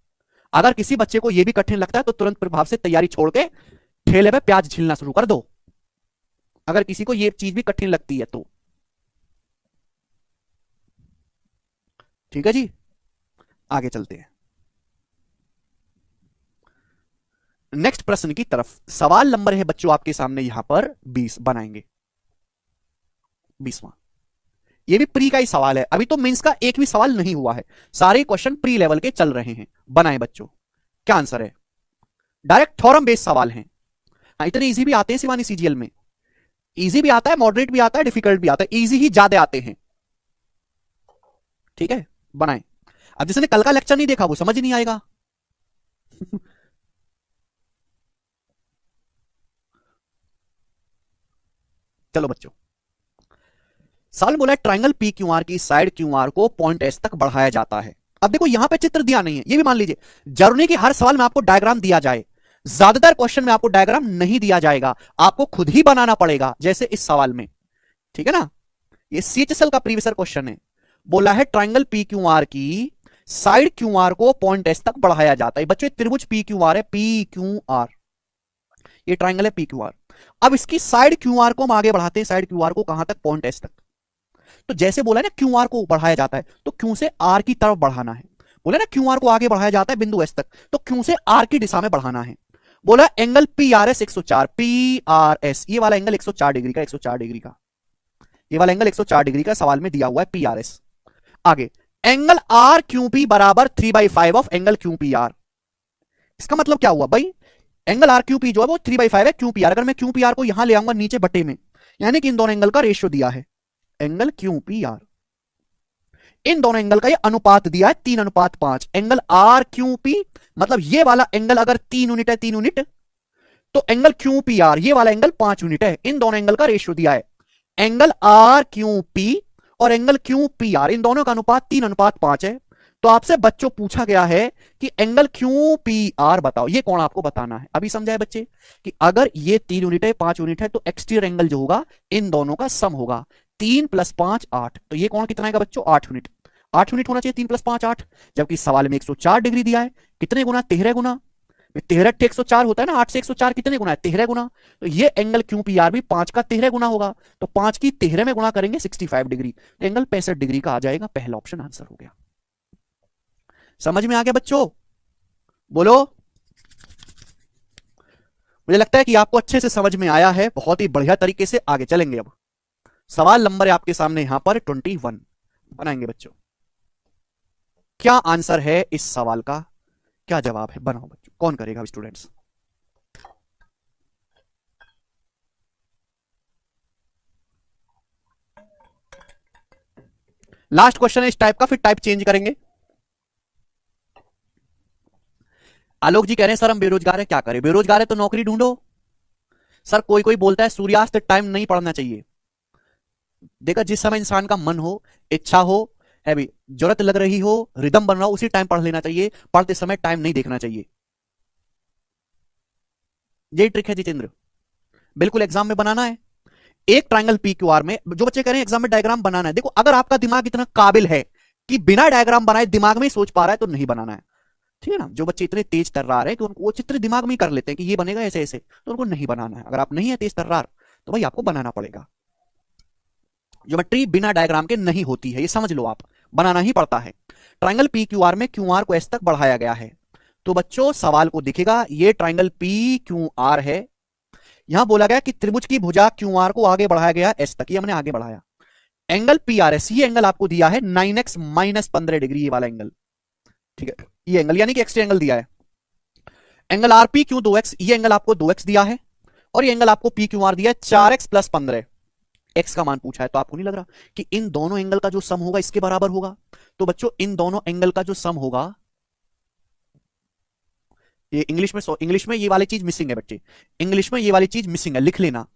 अगर किसी बच्चे को यह भी कठिन लगता है तो तुरंत प्रभाव से तैयारी छोड़ के ठेले पे प्याज छीलना शुरू कर दो, अगर किसी को यह चीज भी कठिन लगती है तो। ठीक है जी, आगे चलते हैं नेक्स्ट प्रश्न की तरफ। सवाल नंबर है बच्चों आपके सामने यहां पर 20 बनाएंगे, 20वां। ये भी प्री का ही सवाल है, अभी तो मेंस का एक भी सवाल नहीं हुआ है, सारे क्वेश्चन प्री लेवल के चल रहे हैं। बनाए बच्चों, क्या आंसर है? डायरेक्ट थ्योरम बेस्ड सवाल हैं। हाँ, इतने इजी भी आते हैं शिवानी सीजीएल में, इजी भी आता है, मॉडरेट भी आता है, डिफिकल्ट भी आता है, इजी ही ज्यादा आते हैं। ठीक है, बनाए। अब जिसने कल का लेक्चर नहीं देखा वो समझ नहीं आएगा। चलो बच्चों, सवाल बोला है ट्राइंगल पी क्यू आर की साइड क्यू आर को पॉइंट एस तक बढ़ाया जाता है। अब देखो यहां पे चित्र दिया नहीं है, ये भी मान लीजिए, जरूरी नहीं कि हर सवाल में आपको डायग्राम दिया जाए, ज्यादातर क्वेश्चन में आपको डायग्राम नहीं दिया जाएगा, आपको खुद ही बनाना पड़ेगा, जैसे इस सवाल में। ठीक है ना, ये CHSL का प्रीवियस क्वेश्चन है। बोला है ट्राइंगल पी क्यू आर की साइड क्यू आर को पॉइंट एस तक बढ़ाया जाता है। बच्चों त्रिभुज पी क्यू आर है, पी क्यू आर, ये ट्राइंगल है पी क्यू आर। अब इसकी साइड क्यू आर को हम आगे बढ़ाते हैं, साइड क्यू आर को कहां तक? पॉइंट एस तक। तो जैसे बोला ना क्यू आर को बढ़ाया जाता है तो क्यू से आर की तरफ बढ़ाना है। बोला ना क्यू आर को आगे बढ़ाया जाता है बिंदु एस तक, तो क्यू से आर की दिशा में बढ़ाना है। बोला angle P R S 104, P R S, ये वाला एंगल 104 डिग्री का, 104 डिग्री का, ये वाला एंगल 104 डिग्री का सवाल में दिया हुआ है, पी आर एस। आगे एंगल आर क्यू पी बराबर 3/5 of angle Q P are. इसका मतलब क्या हुआ भाई? एंगल आर क्यू पी जो है वो 3/5 है क्यू पी आर। अगर मैं क्यू पी आर को यहां ले आऊंगा नीचे बटे में, यानी कि इन दोनों एंगल का रेशियो दिया है, एंगल क्यू पी आर इन दोनों एंगल का ये अनुपात दिया है 3:5। एंगल आर क्यू पी, मतलब ये वाला एंगल अगर 3 यूनिट है, 3 यूनिट, तो एंगल क्यू पी आर ये वाला एंगल 5 यूनिट है। इन दोनों एंगल का रेशियो दिया है, एंगल आर क्यू पी और एंगल क्यू पी आर, इन दोनों का अनुपात 3:5 है। तो आपसे बच्चों पूछा गया है कि एंगल क्यू पी आर बताओ, ये कौन आपको बताना है। अभी समझाए बच्चे कि अगर ये 3 यूनिट है, 5 यूनिट है, तो एक्सटीरियर एंगल जो होगा इन दोनों का सम होगा। 3 + 5 8, तो ये कौन कितना आएगा बच्चों 8 यूनिट। 8 यूनिट होना चाहिए, 3 + 5 8, जबकि सवाल में 104 डिग्री दिया है। कितने गुना, 13 गुना। 13 104 होता है ना, 8 से 104 कितने गुना है, 13 गुना। तो ये एंगल क्यू पी आर भी 5 का 13 गुना होगा, तो 5 की 13 में गुना करेंगे 65 डिग्री, तो एंगल 65 डिग्री का आ जाएगा। पहला ऑप्शन आंसर हो गया। समझ में आ गया बच्चों, बोलो। मुझे लगता है कि आपको अच्छे से समझ में आया है, बहुत ही बढ़िया तरीके से आगे चलेंगे। अब सवाल नंबर है आपके सामने यहां पर 21 बनाएंगे बच्चों। क्या आंसर है इस सवाल का, क्या जवाब है, बनाओ बच्चों। कौन करेगा स्टूडेंट्स। लास्ट क्वेश्चन है इस टाइप का, फिर टाइप चेंज करेंगे। आलोक जी कह रहे हैं सर हम बेरोजगार है, क्या करें। बेरोजगार है तो नौकरी ढूंढो। सर कोई कोई बोलता है सूर्यास्त टाइम नहीं पढ़ना चाहिए। देखा, जिस समय इंसान का मन हो, इच्छा हो, है भी, जरूरत लग रही हो, रिदम बन रहा हो, उसी टाइम पढ़ लेना चाहिए। पढ़ते समय टाइम नहीं देखना चाहिए। यही ट्रिक है जितेंद्र, बिल्कुल एग्जाम में बनाना है। एक ट्रायंगल पी क्यू आर में जो बच्चे कह रहे हैं एग्जाम में डायग्राम बनाना है, देखो अगर आपका दिमाग इतना काबिल है कि बिना डायग्राम बनाए दिमाग में ही सोच पा रहा है तो नहीं बनाना है, ठीक है ना। जो बच्चे इतने तेज तर्रार है कि उनको वो चित्र दिमाग में ही कर लेते हैं कि ये बनेगा ऐसे ऐसे, तो उनको नहीं बनाना है। अगर आप नहीं है तेज तर्रार तो भाई आपको बनाना पड़ेगा। ज्योमेट्री बिना डायग्राम के नहीं होती है, ये समझ लो, आप बनाना ही पड़ता है। ट्रायंगल पी क्यू आर में क्यू आर को एस तक बढ़ाया गया है, तो बच्चों सवाल को दिखेगा ये ट्रायंगल पी क्यू आर है। यहां बोला गया कि त्रिभुज की भुजा क्यू आर को आगे बढ़ाया गया एस तक, ये हमने आगे बढ़ाया। एंगल पी आर एस, ये एंगल आपको दिया है 9x - 15 डिग्री, ये वाला एंगल, ठीक है। ये एंगल यानी कि एक्स एंगल दिया है। Angle R P Q 2x, ये एंगल आपको 2x दिया है, और ये एंगल आपको पी क्यू आर दिया है 4x + 15। एक्स का मान पूछा है, तो आपको नहीं लग रहा कि इन दोनों एंगल का जो सम होगा इसके बराबर होगा। तो बच्चों इन दोनों एंगल का जो सम होगा, ये इंग्लिश में ये वाली चीज मिसिंग है बच्चे, इंग्लिश में ये वाली चीज मिसिंग है, लिख लेना।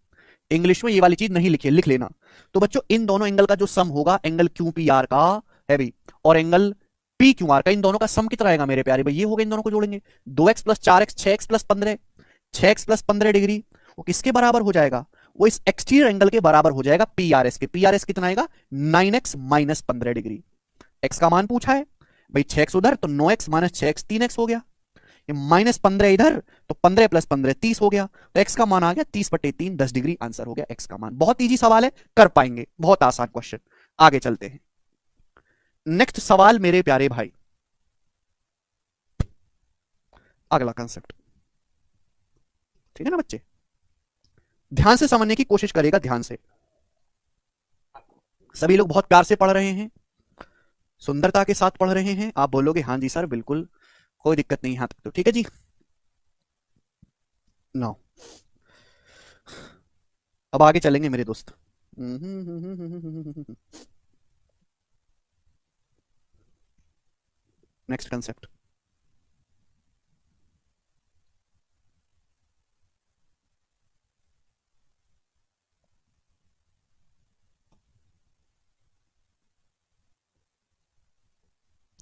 इंग्लिश में ये वाली चीज नहीं लिखी, लिख लेना। तो बच्चों इन दोनों एंगल का जो सम होगा, एंगल क्यू पी आर का है भी और एंगल पी क्यू आर का, इन दोनों का सम कितना आएगा मेरे प्यारे भाई, ये होगा, इन दोनों को जोड़ेंगे 2x + 4x, 6x + 15, 6x + 15 degree, वो किसके बराबर हो जाएगा, वो इस एक्सटीरियर एंगल के बराबर हो जाएगा पी आर एस के। पी आर एस कितना आएगा 9x - 15 डिग्री। एक्स का मान पूछा है भाई, 6x उधर तो 9x - 6x 3x हो गया, ये -15 इधर तो 15 + 15 30 हो गया, तो एक्स का मान आ गया 30/3, 10 डिग्री आंसर हो गया एक्स का मान। बहुत इजी सवाल है, कर पाएंगे, बहुत आसान क्वेश्चन। आगे चलते हैं, नेक्स्ट सवाल मेरे प्यारे भाई, अगला कंसेप्ट, ठीक है ना बच्चे। ध्यान से समझने की कोशिश करेगा, ध्यान से। सभी लोग बहुत प्यार से पढ़ रहे हैं, सुंदरता के साथ पढ़ रहे हैं। आप बोलोगे हाँ जी सर बिल्कुल, कोई दिक्कत नहीं, यहां तक तो ठीक है जी। नो, अब आगे चलेंगे मेरे दोस्त। नेक्स्ट कंसेप्ट,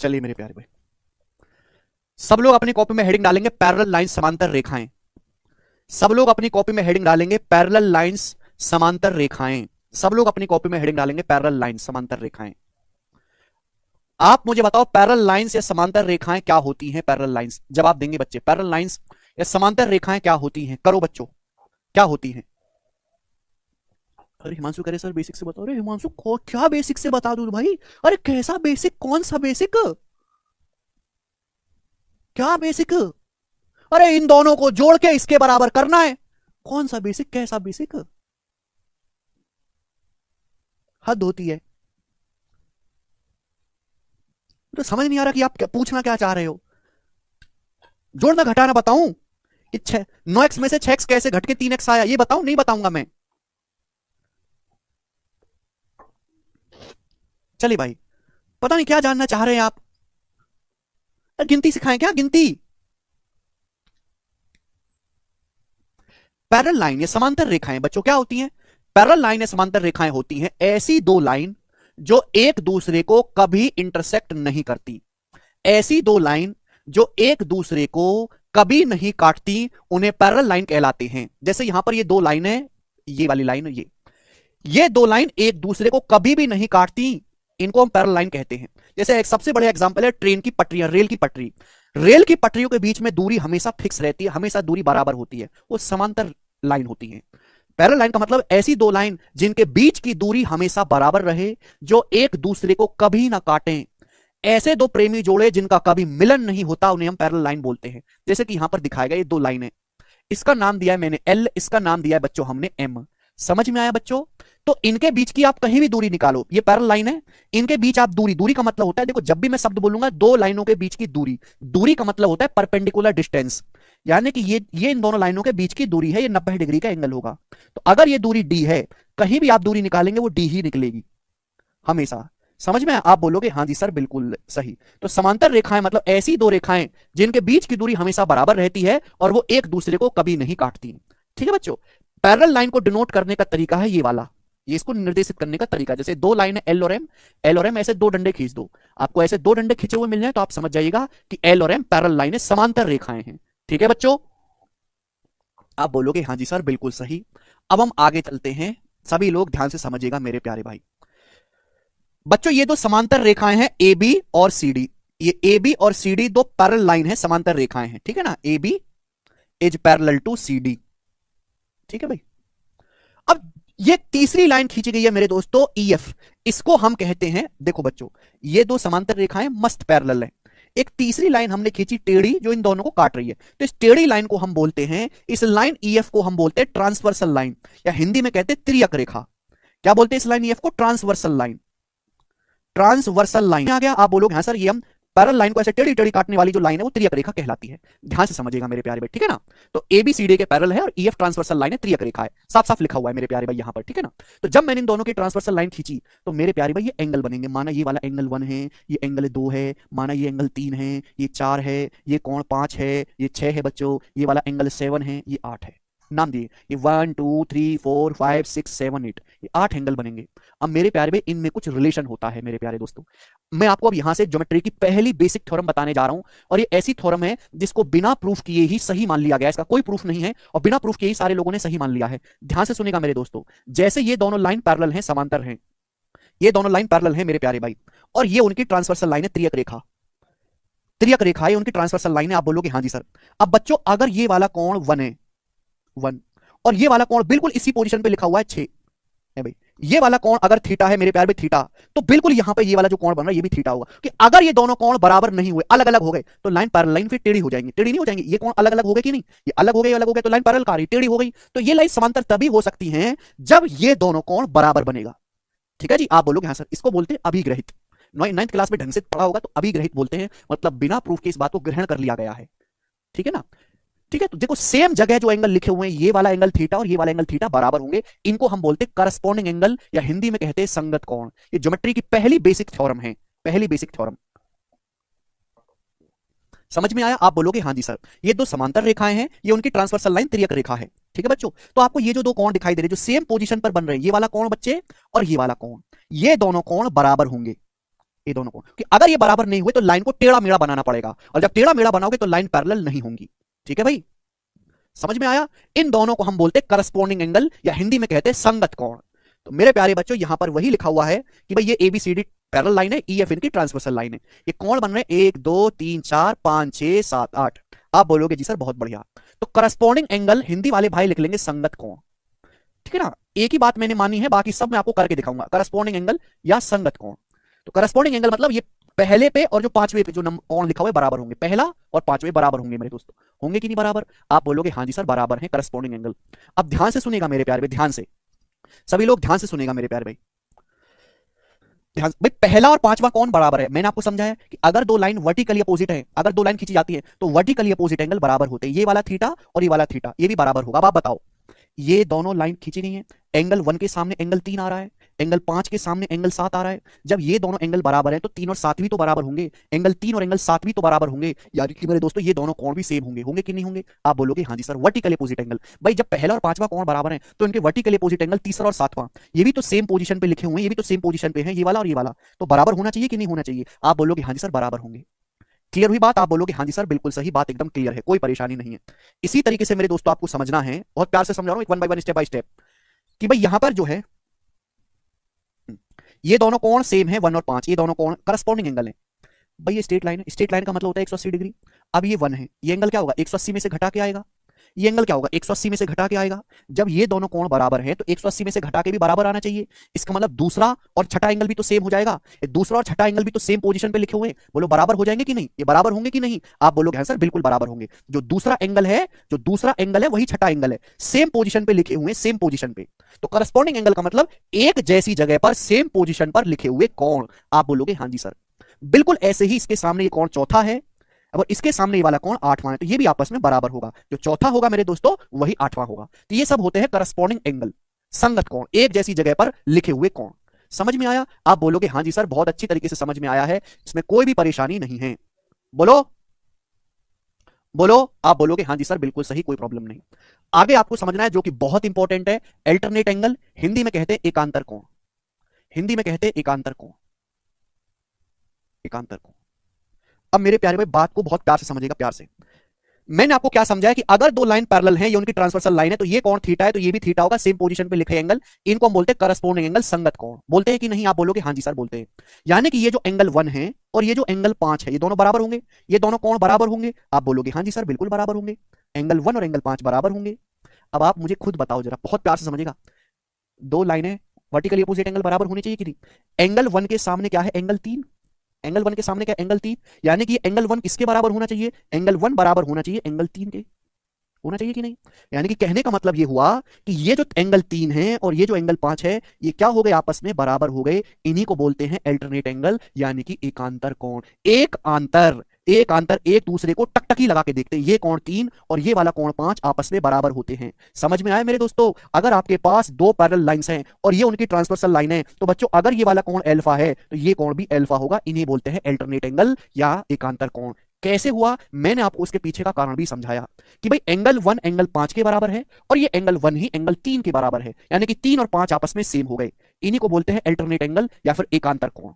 चलिए मेरे प्यारे भाई, सब लोग अपनी कॉपी में हेडिंग डालेंगे पैरेलल लाइन समांतर रेखाएं। सब लोग अपनी कॉपी में हेडिंग डालेंगे पैरेलल लाइंस समांतर रेखाएं। सब लोग अपनी कॉपी में हेडिंग डालेंगे पैरेलल लाइन समांतर रेखाएं। आप मुझे बताओ पैरेलल लाइंस या समांतर रेखाएं क्या होती हैं। पैरेलल लाइंस जवाब देंगे बच्चे, पैरेलल लाइंस या समांतर रेखाएं क्या होती हैं, करो बच्चों, क्या होती हैं। अरे हिमांशु करे सर बेसिक से बताओ। अरे हिमांशु क्या बेसिक से बता दूं भाई, अरे कैसा बेसिक, कौन सा बेसिक, क्या बेसिक, अरे इन दोनों को जोड़ के इसके बराबर करना है। कौन सा बेसिक, कैसा बेसिक, हद होती है। तो समझ नहीं आ रहा कि आप पूछना क्या चाह रहे हो। जोड़ना घटाना बताऊं, 9x में से 6x कैसे घट के 3x आया, ये बताऊं, नहीं बताऊंगा मैं। चलिए भाई, पता नहीं क्या जानना चाह रहे हैं आप। गिनती सिखाएं क्या, गिनती? पैरेलल लाइन या समांतर रेखाएं बच्चों क्या होती हैं? पैरेलल लाइन या समांतर रेखाएं होती हैं ऐसी दो लाइन जो एक दूसरे को कभी इंटरसेक्ट नहीं करती। ऐसी दो लाइन जो एक दूसरे को कभी नहीं काटती, उन्हें पैरेलल लाइन कहलाते हैं। जैसे यहां पर ये दो लाइन है, ये वाली लाइन, ये दो लाइन एक दूसरे को कभी भी नहीं काटती, इनको हम पैरेलल लाइन कहते हैं। जैसे एक सबसे बड़ा एग्जांपल है ट्रेन की पटरियां, रेल की पटरी। रेल की पटरियों के बीच में दूरी हमेशा फिक्स रहती है, हमेशा दूरी बराबर होती है, वो समांतर लाइन होती है। पैरेलल लाइन का मतलब ऐसी दो लाइन जिनके बीच की दूरी हमेशा बराबर रहे, जो एक दूसरे को कभी ना काटें। ऐसे दो प्रेमी जोड़े जिनका कभी मिलन नहीं होता, उन्हें हम पैरेलल लाइन बोलते हैं। जैसे कि यहां पर दिखाया गया ये दो लाइन है, इसका नाम दिया है मैंने एल, इसका नाम दिया है बच्चों हमने एम। समझ में आया बच्चों? तो इनके बीच की आप कहीं भी दूरी निकालो, ये पैरेलल लाइन है, इनके बीच आप दूरी का मतलब होता है, देखो जब भी मैं शब्द बोलूंगा दो लाइनों के बीच की दूरी का मतलब होता है परपेंडिकुलर डिस्टेंस, यानी कि ये इन दोनों लाइनों के बीच की दूरी है, ये 90 डिग्री का एंगल होगा। तो अगर ये दूरी डी है, कहीं भी आप दूरी निकालेंगे वो डी ही निकलेगी हमेशा। समझ में? आप बोलोगे हाँ जी सर बिल्कुल सही। तो समांतर रेखाएं मतलब ऐसी दो रेखाएं जिनके बीच की दूरी हमेशा बराबर रहती है और वो एक दूसरे को कभी नहीं काटती। ठीक है बच्चों? पैरेलल लाइन को डिनोट करने का तरीका है ये वाला, ये इसको निर्देशित करने का तरीका। जैसे दो लाइन है एल और एम, एल और एम, ऐसे दो डंडे खींच दो, आपको ऐसे दो डंडे खींचे हुए मिल जाए तो आप समझ जाइएगा कि एल और एम पैरेलल लाइन है, समांतर रेखाएं हैं। ठीक है बच्चों? आप बोलोगे हाँ जी सर बिल्कुल सही। अब हम आगे चलते हैं, सभी लोग ध्यान से समझिएगा मेरे प्यारे भाई। बच्चों ये दो समांतर रेखाएं हैं ए बी और सी डी, ये ए बी और सी डी दो पैरेलल लाइन है, समांतर रेखाएं हैं। ठीक है ना? A B is parallel to C D. ठीक है भाई? अब ये तीसरी लाइन खींची गई है मेरे दोस्तों ई एफ, इसको हम कहते हैं, देखो बच्चों ये दो समांतर रेखाएं मस्त पैरेलल है, एक तीसरी लाइन हमने खींची टेढ़ी जो इन दोनों को काट रही है, तो इस टेढ़ी लाइन को हम बोलते हैं, इस लाइन ई एफ को हम बोलते हैं ट्रांसवर्सल लाइन, या हिंदी में कहते हैं त्रियक रेखा। क्या बोलते हैं इस लाइन ई एफ को? Transversal line. ट्रांसवर्सल लाइन आ गया। आप बोलोगे हाँ सर ये हम पैरेलल लाइन को ऐसे टेढ़ी टेढ़ी काटने वाली जो लाइन है वो त्रियक रेखा कहलाती है। ध्यान से समझिएगा मेरे प्यारे भाई, ठीक है ना? तो ए बी सी डी के पैरेलल है और ई एफ ट्रांसवर्सल लाइन है, त्रियक रेखा है, साफ साफ लिखा हुआ है मेरे प्यारे भाई यहां पर। ठीक है ना? तो जब मैंने इन दोनों की ट्रांसवर्सल लाइन खींची तो मेरे प्यारे भाई ये एंगल बनेंगे। माना ये वाला एंगल 1 है, ये एंगल 2 है, माना ये एंगल 3 है, ये 4 है, ये कोण 5 है, ये 6 है बच्चों, ये वाला एंगल 7 है, ये 8 है। नाम दिए ये 1 2 3 4 5 6 7 8, ये 8 एंगल बनेंगे। अब मेरे प्यारे भाई इनमें कुछ रिलेशन होता है मेरे प्यारे दोस्तों। मैं आपको अब यहां से ज्योमेट्री की पहली बेसिक थ्योरम बताने जा रहा हूं, और ये ऐसी थ्योरम है जिसको बिना प्रूफ किए ही सही मान लिया गया, इसका कोई प्रूफ नहीं है और बिना प्रूफ किए ही सारे लोगों ने सही मान लिया है। ध्यान से सुनेगा मेरे दोस्तों। जैसे ये दोनों लाइन पैरेलल हैं, समांतर हैं, ये दोनों लाइन पैरेलल हैं मेरे प्यारे भाई, और ये उनकी ट्रांसवर्सल लाइन है, त्रियक रेखा। त्रियक रेखा है उनकी ट्रांसवर्सल लाइन है। आप बोलोगे हाँ जी सर। अब बच्चों अगर ये वाला कोण 1 है, 1, और ये वाला कोण बिल्कुल इसी पोजीशन पे लिखा हुआ है 6 है भाई, ये वाला कोण अगर थीटा है मेरे प्यार में थीटा, तो बिल्कुल यहां पे ये वाला जो कोण बन रहा है ये भी थीटा होगा। कि अगर ये दोनों कोण बराबर नहीं हुए, अलग अलग हो गए, तो लाइन पैरेलल लाइन फिर टेढ़ी हो जाएंगी। टेढ़ी नहीं हो जाएंगी, ये कोण अलग अलग हो गए कि नहीं, ये अलग हो गए, अलग हो गए तो लाइन पैरेलल का रही, टेढ़ी हो गई। तो ये लाइन समांतर तभी हो सकती है जब ये दोनों कोण बराबर बनेगा। ठीक है जी? आप बोलोगे हाँ सर, इसको बोलते हैं अभिग्रहित। 9th क्लास में ढंग से पढ़ा होगा, तो अभिग्रहित बोलते हैं, मतलब बिना प्रूफ के इस बात को ग्रहण कर लिया गया है। ठीक है ना? ठीक है? तो देखो सेम जगह जो एंगल लिखे हुए हैं, ये वाला एंगल थीटा और ये वाला एंगल थीटा बराबर होंगे, इनको हम बोलते हैं करस्पॉन्डिंग एंगल, या हिंदी में कहते हैं संगत कोण। ये ज्योमेट्री की पहली बेसिक थ्योरम है, पहली बेसिक थ्योरम। समझ में आया? आप बोलोगे हाँ जी सर। ये दो समांतर रेखाएं हैं, ये उनकी ट्रांसवर्सल लाइन त्रियक रेखा है। ठीक है बच्चों? तो आपको ये जो दो कोण दिखाई दे रहे हैं जो सेम पोजीशन पर बन रहे हैं, ये वाला कोण बच्चे और ये वाला कोण, ये दोनों कोण बराबर होंगे, ये दोनों कोण। कि अगर ये बराबर नहीं हुए तो लाइन को टेढ़ा मेढ़ा बनाना पड़ेगा, और जब टेढ़ा मेढ़ा बनाओगे तो लाइन पैरेलल नहीं होंगी। ठीक है भाई? समझ में आया? इन दोनों को हम बोलते हैं करस्पॉन्डिंग एंगल, या हिंदी में कहते हैं संगत कोण। तो मेरे प्यारे बच्चों यहां पर वही लिखा हुआ है कि भाई ये एबीसीडी पैरेलल लाइन है, ईएफ इनकी ट्रांसवर्सल लाइन है। ये कोण बन रहे हैं 1 2 3 4 5 6 7 8। आप बोलोगे जी सर बहुत बढ़िया। तो करस्पॉन्डिंग एंगल हिंदी वाले भाई लिख लेंगे संगत कोण। ठीक है ना? एक ही बात मैंने मानी है, बाकी सब मैं आपको करके दिखाऊंगा, करस्पॉन्डिंग एंगल या संगत कोण। तो करस्पॉन्डिंग एंगल मतलब ये पहले पे और जो पांचवे पे जो कोण लिखा हुआ है बराबर होंगे, पहला और पांचवे बराबर होंगे मेरे दोस्तों। होंगे कि नहीं बराबर? आप बोलोगे हाँ जी सर बराबर है करस्पॉन्डिंग एंगल। अब ध्यान से सुनेगा मेरे प्यारे भाई, ध्यान से, सभी लोग ध्यान से सुनेगा मेरे प्यारे भाई, ध्यान भाई। पहला और पांचवा कोण बराबर है, मैंने आपको समझाया कि अगर दो लाइन वर्टिकली अपोजिट है, अगर दो लाइन खींची जाती है तो वर्टिकली अपोजिट एंगल बराबर होते हैं। ये वाला थीटा और ये वाला थीटा, ये भी बराबर होगा। अब आप बताओ ये दोनों लाइन खींची गई है, एंगल 1 के सामने एंगल 3 आ रहा है, एंगल 5 के सामने एंगल 7 आ रहा है। जब ये दोनों एंगल बराबर है तो 3 और 7 भी तो बराबर होंगे, एंगल 3 और एंगल 7 भी तो बराबर होंगे, यानी कि मेरे दोस्तों ये दोनों कोण भी सेम होंगे, होंगे कि नहीं होंगे? आप बोलोगे हाँ जी सर, वर्टिकल अपोजिट एंगल। भाई जब पहला और पांचवा कोण बराबर है तो इनके वर्टिकल अपोजिट एंगल तीसरा और सातवां, ये भी तो सेम पोजीशन पे लिखे हुए हैं, ये भी तो सेम पोजीशन पे है, ये वाला और ये वाला, तो बराबर होना चाहिए कि नहीं होना चाहिए? आप बोलोगे हाँ जी सर बराबर होंगे। क्लियर हुई बात? आप बोलोगे हाँ जी सर बिल्कुल सही बात, एकदम क्लियर है, कोई परेशानी नहीं है। इसी तरीके से मेरे दोस्तों आपको समझना है, बहुत प्यार से समझा रहा हूं, एक one by one, step by step, कि भाई यहां पर जो है ये दोनों कोण सेम है 1 और 5, ये दोनों कोण करस्पॉन्डिंग एंगल है। भाई ये स्ट्रेट लाइन है, स्ट्रेट लाइन का मतलब होता है 180 डिग्री। अब ये 1 है, ये एंगल क्या होगा 180 में से घटा के आएगा, ये एंगल क्या होगा 180 में से घटा के आएगा। जब ये दोनों कोण बराबर है तो 180 में से घटा के भी बराबर आना चाहिए, इसका मतलब दूसरा और छठा एंगल भी तो सेम हो जाएगा, ये दूसरा और छठा एंगल भी तो सेम पोजीशन पे लिखे हुए हैं, बोलो बराबर हो जाएंगे कि नहीं? ये बराबर होंगे कि नहीं? आप बोलोगे हाँ सर बिल्कुल बराबर होंगे। जो दूसरा एंगल है, जो दूसरा एंगल है वही छठा एंगल है, सेम पोजीशन पे लिखे हुए हैं, सेम पोजीशन पे। तो करस्पॉन्डिंग एंगल का मतलब एक जैसी जगह पर सेम पोजीशन पर लिखे हुए कोण। आप बोलोगे हाँ जी सर बिल्कुल। ऐसे ही इसके सामने ये कोण चौथा है और इसके सामने ये वाला कोण आठवां है, तो ये भी आपस में बराबर होगा, जो चौथा होगा मेरे दोस्तों वही आठवां होगा। तो ये सब होते हैं करस्पॉन्डिंग एंगल, संगत कोण, एक जैसी जगह पर लिखे हुए कोण। समझ में आया? आप बोलोगे हाँ जी सर बहुत अच्छी तरीके से समझ में आया है, इसमें कोई भी परेशानी नहीं है। बोलो बोलो। आप बोलोगे हाँ जी सर बिल्कुल सही, कोई प्रॉब्लम नहीं। आगे आपको समझना है जो कि बहुत इंपॉर्टेंट है, अल्टरनेट एंगल, हिंदी में कहते हैं एकांतर कोण, हिंदी में कहते हैं एकांतर कोण, एकांतर कोण। अब मेरे प्यारे भाई बात को बहुत प्यार से समझिएगा, प्यार से। मैंने आपको क्या समझाया कि अगर दो लाइन पैरेलल हैं, ये उनकी ट्रांसवर्सल लाइन है, तो ये कोण थीटा है तो ये भी थीटा होगा, सेम पोजीशन पे लिखे एंगल, इनको हम बोलते हैं करस्पॉन्डिंग एंगल, संगत कोण। बोलते हैं कि नहीं? आप बोलोगे हाँ जी सर बोलते हैं। यानी कि ये जो एंगल 1 है और ये जो एंगल 5 है, ये दोनों बराबर होंगे, ये दोनों कोण बराबर होंगे। आप बोलोगे हाँ जी सर बिल्कुल बराबर होंगे, एंगल 1 और एंगल 5 बराबर होंगे। अब आप मुझे खुद बताओ जरा, बहुत प्यार से समझेगा, दो लाइनें वर्टिकली अपोजिट एंगल बराबर होनी चाहिए कि नहीं? एंगल 1 के सामने क्या है? एंगल 3, एंगल 1 के सामने क्या? एंगल 3, यानी कि एंगल 1 किसके बराबर होना चाहिए? एंगल 1 बराबर होना चाहिए एंगल 3 के, होना चाहिए कि नहीं? यानी कि कहने का मतलब ये हुआ कि ये जो एंगल 3 है और ये जो एंगल 5 है, ये क्या हो गए? आपस में बराबर हो गए। इन्हीं को बोलते हैं अल्टरनेट एंगल, यानी कि एकांतर कोण। एक आंतर, एक आंतर एक दूसरे को टकटकी लगा के देखते हैं, ये कोण 3 और ये वाला कोण 5 आपस में बराबर होते हैं। समझ में आया मेरे दोस्तों? अगर आपके पास दो पैरेलल लाइंस हैं और ये उनकी ट्रांसवर्सल लाइन है, तो बच्चों अगर ये वाला कोण अल्फा है तो ये कोण भी अल्फा होगा। इन्हें बोलते हैं अल्टरनेट एंगल या एकांतर कोण। कैसे हुआ? मैंने आपको उसके पीछे का कारण भी समझाया कि भाई एंगल 1 एंगल 5 के बराबर है और ये एंगल 1 ही एंगल 3 के बराबर है, यानी कि 3 और 5 आपस में सेम हो गए। इन्हीं को बोलते हैं अल्टरनेट एंगल या फिर एकांतर कोण।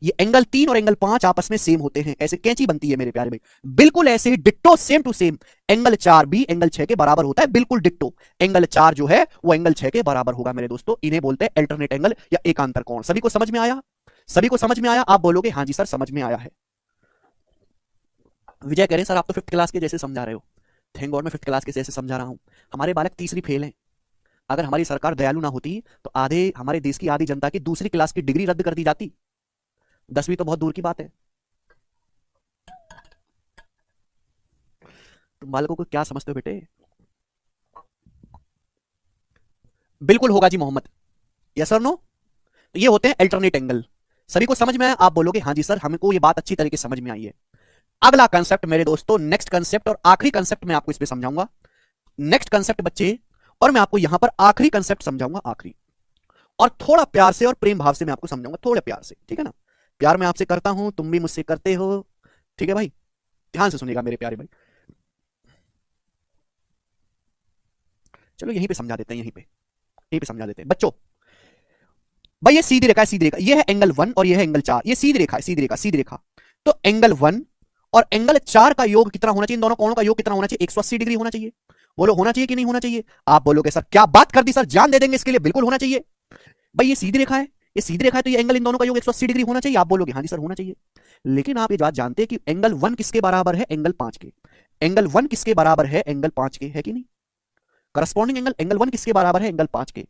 ये एंगल 3 और एंगल 5 आपस में सेम होते हैं, ऐसे कैंची बनती है मेरे प्यारे भाई। बिल्कुल ऐसे ही ditto, same to same angle 4 भी एंगल 6 के बराबर होता है, बिल्कुल डिट्टो। एंगल 4 जो है वो एंगल 6 के बराबर होगा मेरे दोस्तों। इन्हें बोलते हैं अल्टरनेट एंगल या एकांतर कोण। सभी को समझ में आया? सभी को समझ में आया? आप बोलोगे हाँ जी सर समझ में आया है। विजय कह रहे सर आप तो 5th क्लास के जैसे समझा रहे हो। थैंक गॉड मैं 5th क्लास के जैसे समझा रहा हूं। हमारे बालक तीसरी फेल हैं। अगर हमारी सरकार दयालु ना होती तो आधे हमारे देश की आधी जनता की दूसरी क्लास की डिग्री रद्द कर दी जाती। 10वीं तो बहुत दूर की बात है। तुम बालकों को क्या समझते हो बेटे? बिल्कुल होगा जी मोहम्मद, यस और नो? तो ये होते हैं अल्टरनेट एंगल। सभी को समझ में आया? आप बोलोगे हाँ जी सर हमको ये बात अच्छी तरीके से समझ में आई है। अगला कंसेप्ट मेरे दोस्तों, नेक्स्ट कंसेप्ट और आखिरी कंसेप्ट मैं आपको इस पे समझाऊंगा। नेक्स्ट कंसेप्ट बच्चे, और मैं आपको यहां पर आखिरी कंसेप्ट समझाऊंगा, आखिरी, और थोड़ा प्यार से और प्रेम भाव से मैं आपको समझाऊंगा, थोड़े प्यार से, ठीक है ना? प्यार मैं आपसे करता हूं, तुम भी मुझसे करते हो, ठीक है भाई? ध्यान से सुनिएगा मेरे प्यारे भाई। चलो यहीं पे समझा देते हैं, यहीं पे समझा देते हैं बच्चों। भाई ये सीधी रेखा है, सीधी रेखा, ये है एंगल 1 और ये है एंगल 4, ये सीधी रेखा है, सीधी रेखा, सीधी रेखा। तो एंगल 1 और एंगल 4 का योग कितना होना चाहिए? इन दोनों कोणों का योग कितना होना चाहिए? 180 डिग्री होना चाहिए। बोलो होना चाहिए कि नहीं होना चाहिए? आप बोलोगे सर क्या बात कर दी सर, जान दे देंगे इसके लिए, बिल्कुल होना चाहिए। भाई ये सीधी रेखा है, ये सीधी रेखा है, तो ये एंगल इन दोनों का योग 180 डिग्री होना चाहिए। आप बोलोगे हाँ जी सर होना चाहिए। लेकिन आप ये बात जानते हैं कि एंगल 1 किसके बराबर है? एंगल 5 के। एंगल 1 किसके बराबर है? एंगल 5 के, है कि नहीं? करस्पॉन्डिंग एंगल एंगल 1 किसके बराबर है? एंगल 5 के।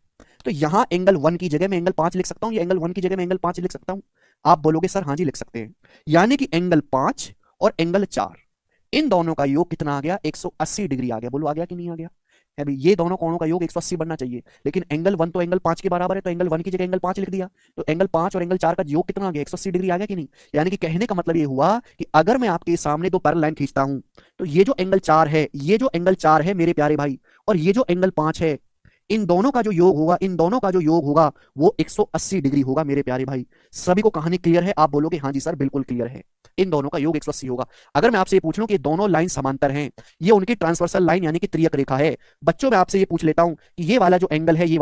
तो यहां एंगल 1 की जगह मैं एंगल 5 लिख सकता हूं, या एंगल 1 की जगह मैं एंगल 5 लिख सकता हूं? आप बोलोगे सर हाँ जी लिख सकते हैं। यानी कि एंगल 5 और एंगल 4 इन दोनों का योग कितना आ गया? 180 डिग्री आ गया। बोलो आ गया कि नहीं आ गया? अभी ये दोनों कोणों का योग 180 बनना चाहिए, लेकिन एंगल 1 तो एंगल 5 के बराबर है, तो एंगल 1 की जगह एंगल 5 लिख दिया, तो एंगल 5 और एंगल 4 का योग कितना आ गया? 180 डिग्री आ गया कि नहीं? यानी कि कहने का मतलब ये हुआ कि अगर मैं आपके सामने दो पैरेलल लाइन खींचता हूं, तो ये जो एंगल 4 है, ये जो एंगल 4 है मेरे प्यारे भाई, और ये जो एंगल 5 है, इन दोनों का जो योग होगा, इन दोनों का जो योग होगा वो 180 डिग्री होगा मेरे प्यारे भाई। सभी को कहानी क्लियर है? आप बोलोगे हाँ जी सर बिल्कुल क्लियर है। इन दोनों का योग 180 होगा। अगर मैं आपसे ये पूछ लूं कि दोनों लाइन समांतर हैं, ये उनकी ट्रांसवर्सल लाइन यानी कि त्रियक रेखा है, बच्चों मैं आपसे ये पूछ लेता हूं कि ये वाला जो एंगल है, ये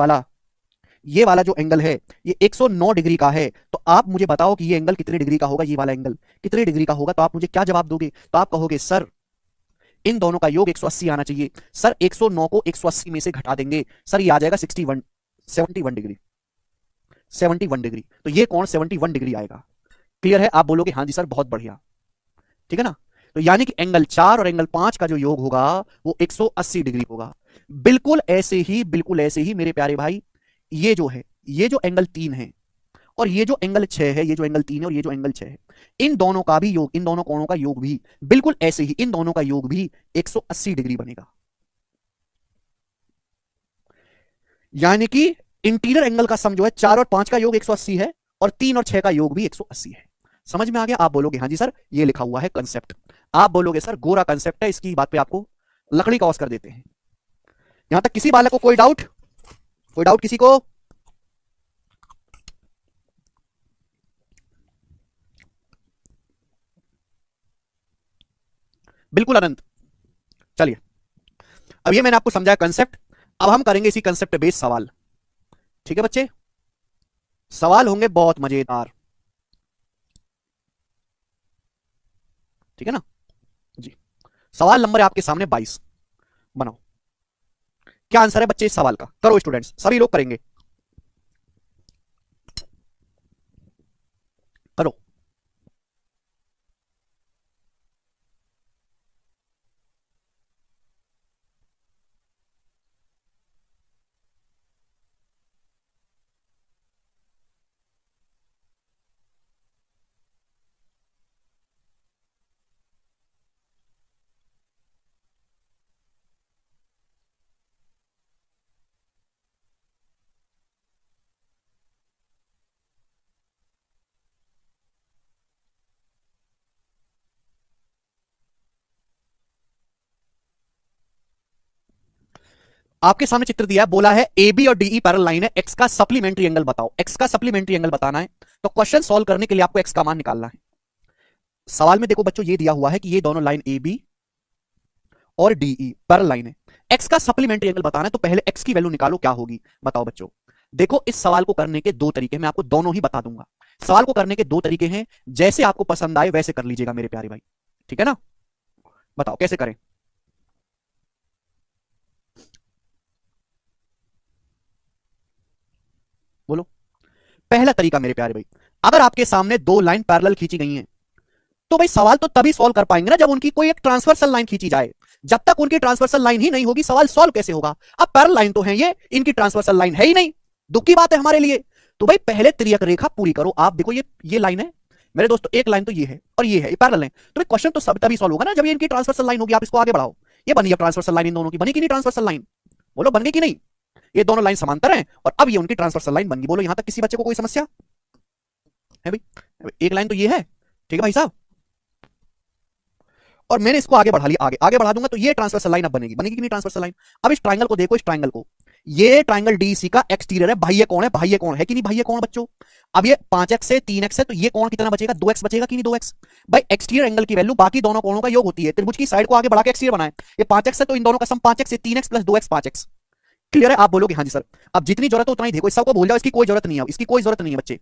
वाला जो एंगल है ये 109 डिग्री का है, तो आप मुझे बताओ कि ये एंगल कितने डिग्री का होगा, ये वाला एंगल कितने डिग्री का होगा? तो आप मुझे क्या जवाब दोगे? तो आप कहोगे सर इन दोनों का योग 180 आना चाहिए। सर 109 को 180 में से घटा देंगे, सर ये आ जाएगा 61 71 डिग्री, 71 डिग्री। तो ये कोण 71 डिग्री आएगा। क्लियर है? आप बोलोगे हाँ जी सर बहुत बढ़िया, ठीक है ना। तो यानी कि एंगल 4 और एंगल 5 का जो योग होगा वो 180 डिग्री होगा। बिल्कुल ऐसे ही मेरे प्यारे भाई ये जो है, ये जो एंगल 3 है और ये जो एंगल 6 है, ये जो एंगल 3 है और ये जो एंगल 6 है, इन दोनों का भी योग, इन दोनों कोणों का योग भी बिल्कुल ऐसे ही, इन दोनों का योग भी 180 डिग्री बनेगा। यानी कि इंटीरियर एंगल का सम जो है 4 और 5 का योग 180 है और 3 और 6 का योग भी 180 है। समझ में आ गया? आप बोलोगे हाँ जी सर ये लिखा हुआ है कंसेप्ट। आप बोलोगे सर गोरा कंसेप्ट है, इसकी बात पे आपको लकड़ी का कर देते हैं। यहां तक किसी बालक को कोई डाउट? कोई डाउट किसी को? बिल्कुल अनंत। चलिए अब ये मैंने आपको समझाया कंसेप्ट, अब हम करेंगे इसी कंसेप्ट पे बेस्ड सवाल। ठीक है बच्चे, सवाल होंगे बहुत मजेदार, ठीक है ना जी। सवाल नंबर है आपके सामने 22, बनाओ। क्या आंसर है बच्चे इस सवाल का? करो स्टूडेंट्स, सभी लोग करेंगे, करो। आपके सामने चित्र दिया है, बोला है ए बी और डीई पैरेलल लाइन है, एक्स का सप्लीमेंट्री एंगल बताओ। एक्स का सप्लीमेंट्री एंगल बताना है, तो क्वेश्चन सॉल्व करने के लिए आपको एक्स का मान निकालना है। सवाल में देखो बच्चों ये दिया हुआ है कि ये दोनों लाइन ए बी और डीई पैरेलल लाइन है, एक्स का सप्लीमेंट्री एंगल बताना है, तो पहले एक्स की वैल्यू निकालो क्या होगी। बताओ बच्चों, देखो इस सवाल को करने के दो तरीके, मैं आपको दोनों ही बता दूंगा। सवाल को करने के दो तरीके हैं, जैसे आपको पसंद आए वैसे कर लीजिएगा मेरे प्यारे भाई, ठीक है ना। बताओ कैसे करें? बोलो। पहला तरीका मेरे प्यारे भाई, अगर आपके सामने दो लाइन पैरेलल खींची गई हैं, तो भाई सवाल तो तभी सॉल्व कर पाएंगे ना जब उनकी कोई एक ट्रांसवर्सल लाइन खींची जाए। जब तक उनकी ट्रांसवर्सल लाइन ही नहीं होगी सवाल सॉल्व कैसे होगा? अब पैरेलल लाइन तो है ये, इनकी ट्रांसवर्सल लाइन है ही नहीं, दुख की बात है हमारे लिए। तो भाई पहले त्रियक रेखा पूरी करो। आप देखो ये लाइन है मेरे दोस्तों, एक लाइन तो ये है और ये है, ये पैरेलल है, तो भाई क्वेश्चन तो सब तभी सॉल्व होगा ना जब ये इनकी ट्रांसवर्सल लाइन होगी। आप इसको आगे बढ़ाओ, ये बनी अब ट्रांसवर्सल लाइन इन दोनों की, बनी कि नहीं ट्रांसवर्सल लाइन? बोलो बन गई कि नहीं? ये दोनों लाइन समांतर हैं और अब ये उनकी ट्रांसवर्सल लाइन बन गई। बोलो यहां तक किसी बच्चे को कोई समस्या है भाई? एक लाइन तो ये है, ठीक है भाई साहब, और मैंने इसको आगे बढ़ा लिया, आगे बढ़ा दूंगा तो ये ट्रांसवर्सल लाइन अब बनेगी, बनेगी कि नहीं ट्रांसवर्सल लाइन? अब इस ट्रायंगल को देखो, इस ट्रायंगल को, ये ट्रायंगल डीसी का एक्सटीरियर है, बाह्य कोण है, बाह्य कोण है कि नहीं बाह्य कोण बच्चों? अब ये 5x से 3x है, तो ये कोण कितना बचेगा? 2x बचेगा कि नहीं 2x? भाई एक्सटीरियर एंगल की वैल्यू बाकी दोनों कोणों का योग होती है, त्रिभुज की साइड को आगे बढ़ा के एक्सटीरियर बनाए, ये 5x है तो इन दोनों का सम 5x से 3x plus 2x 5x। Clear है? आप बोलोगे हाँ जी सर। अब जितनी जरूरत है उतना ही देखो, इस सबको भूल जाओ, इसकी कोई जरूरत नहीं है, इसकी कोई जरूरत नहीं है बच्चे।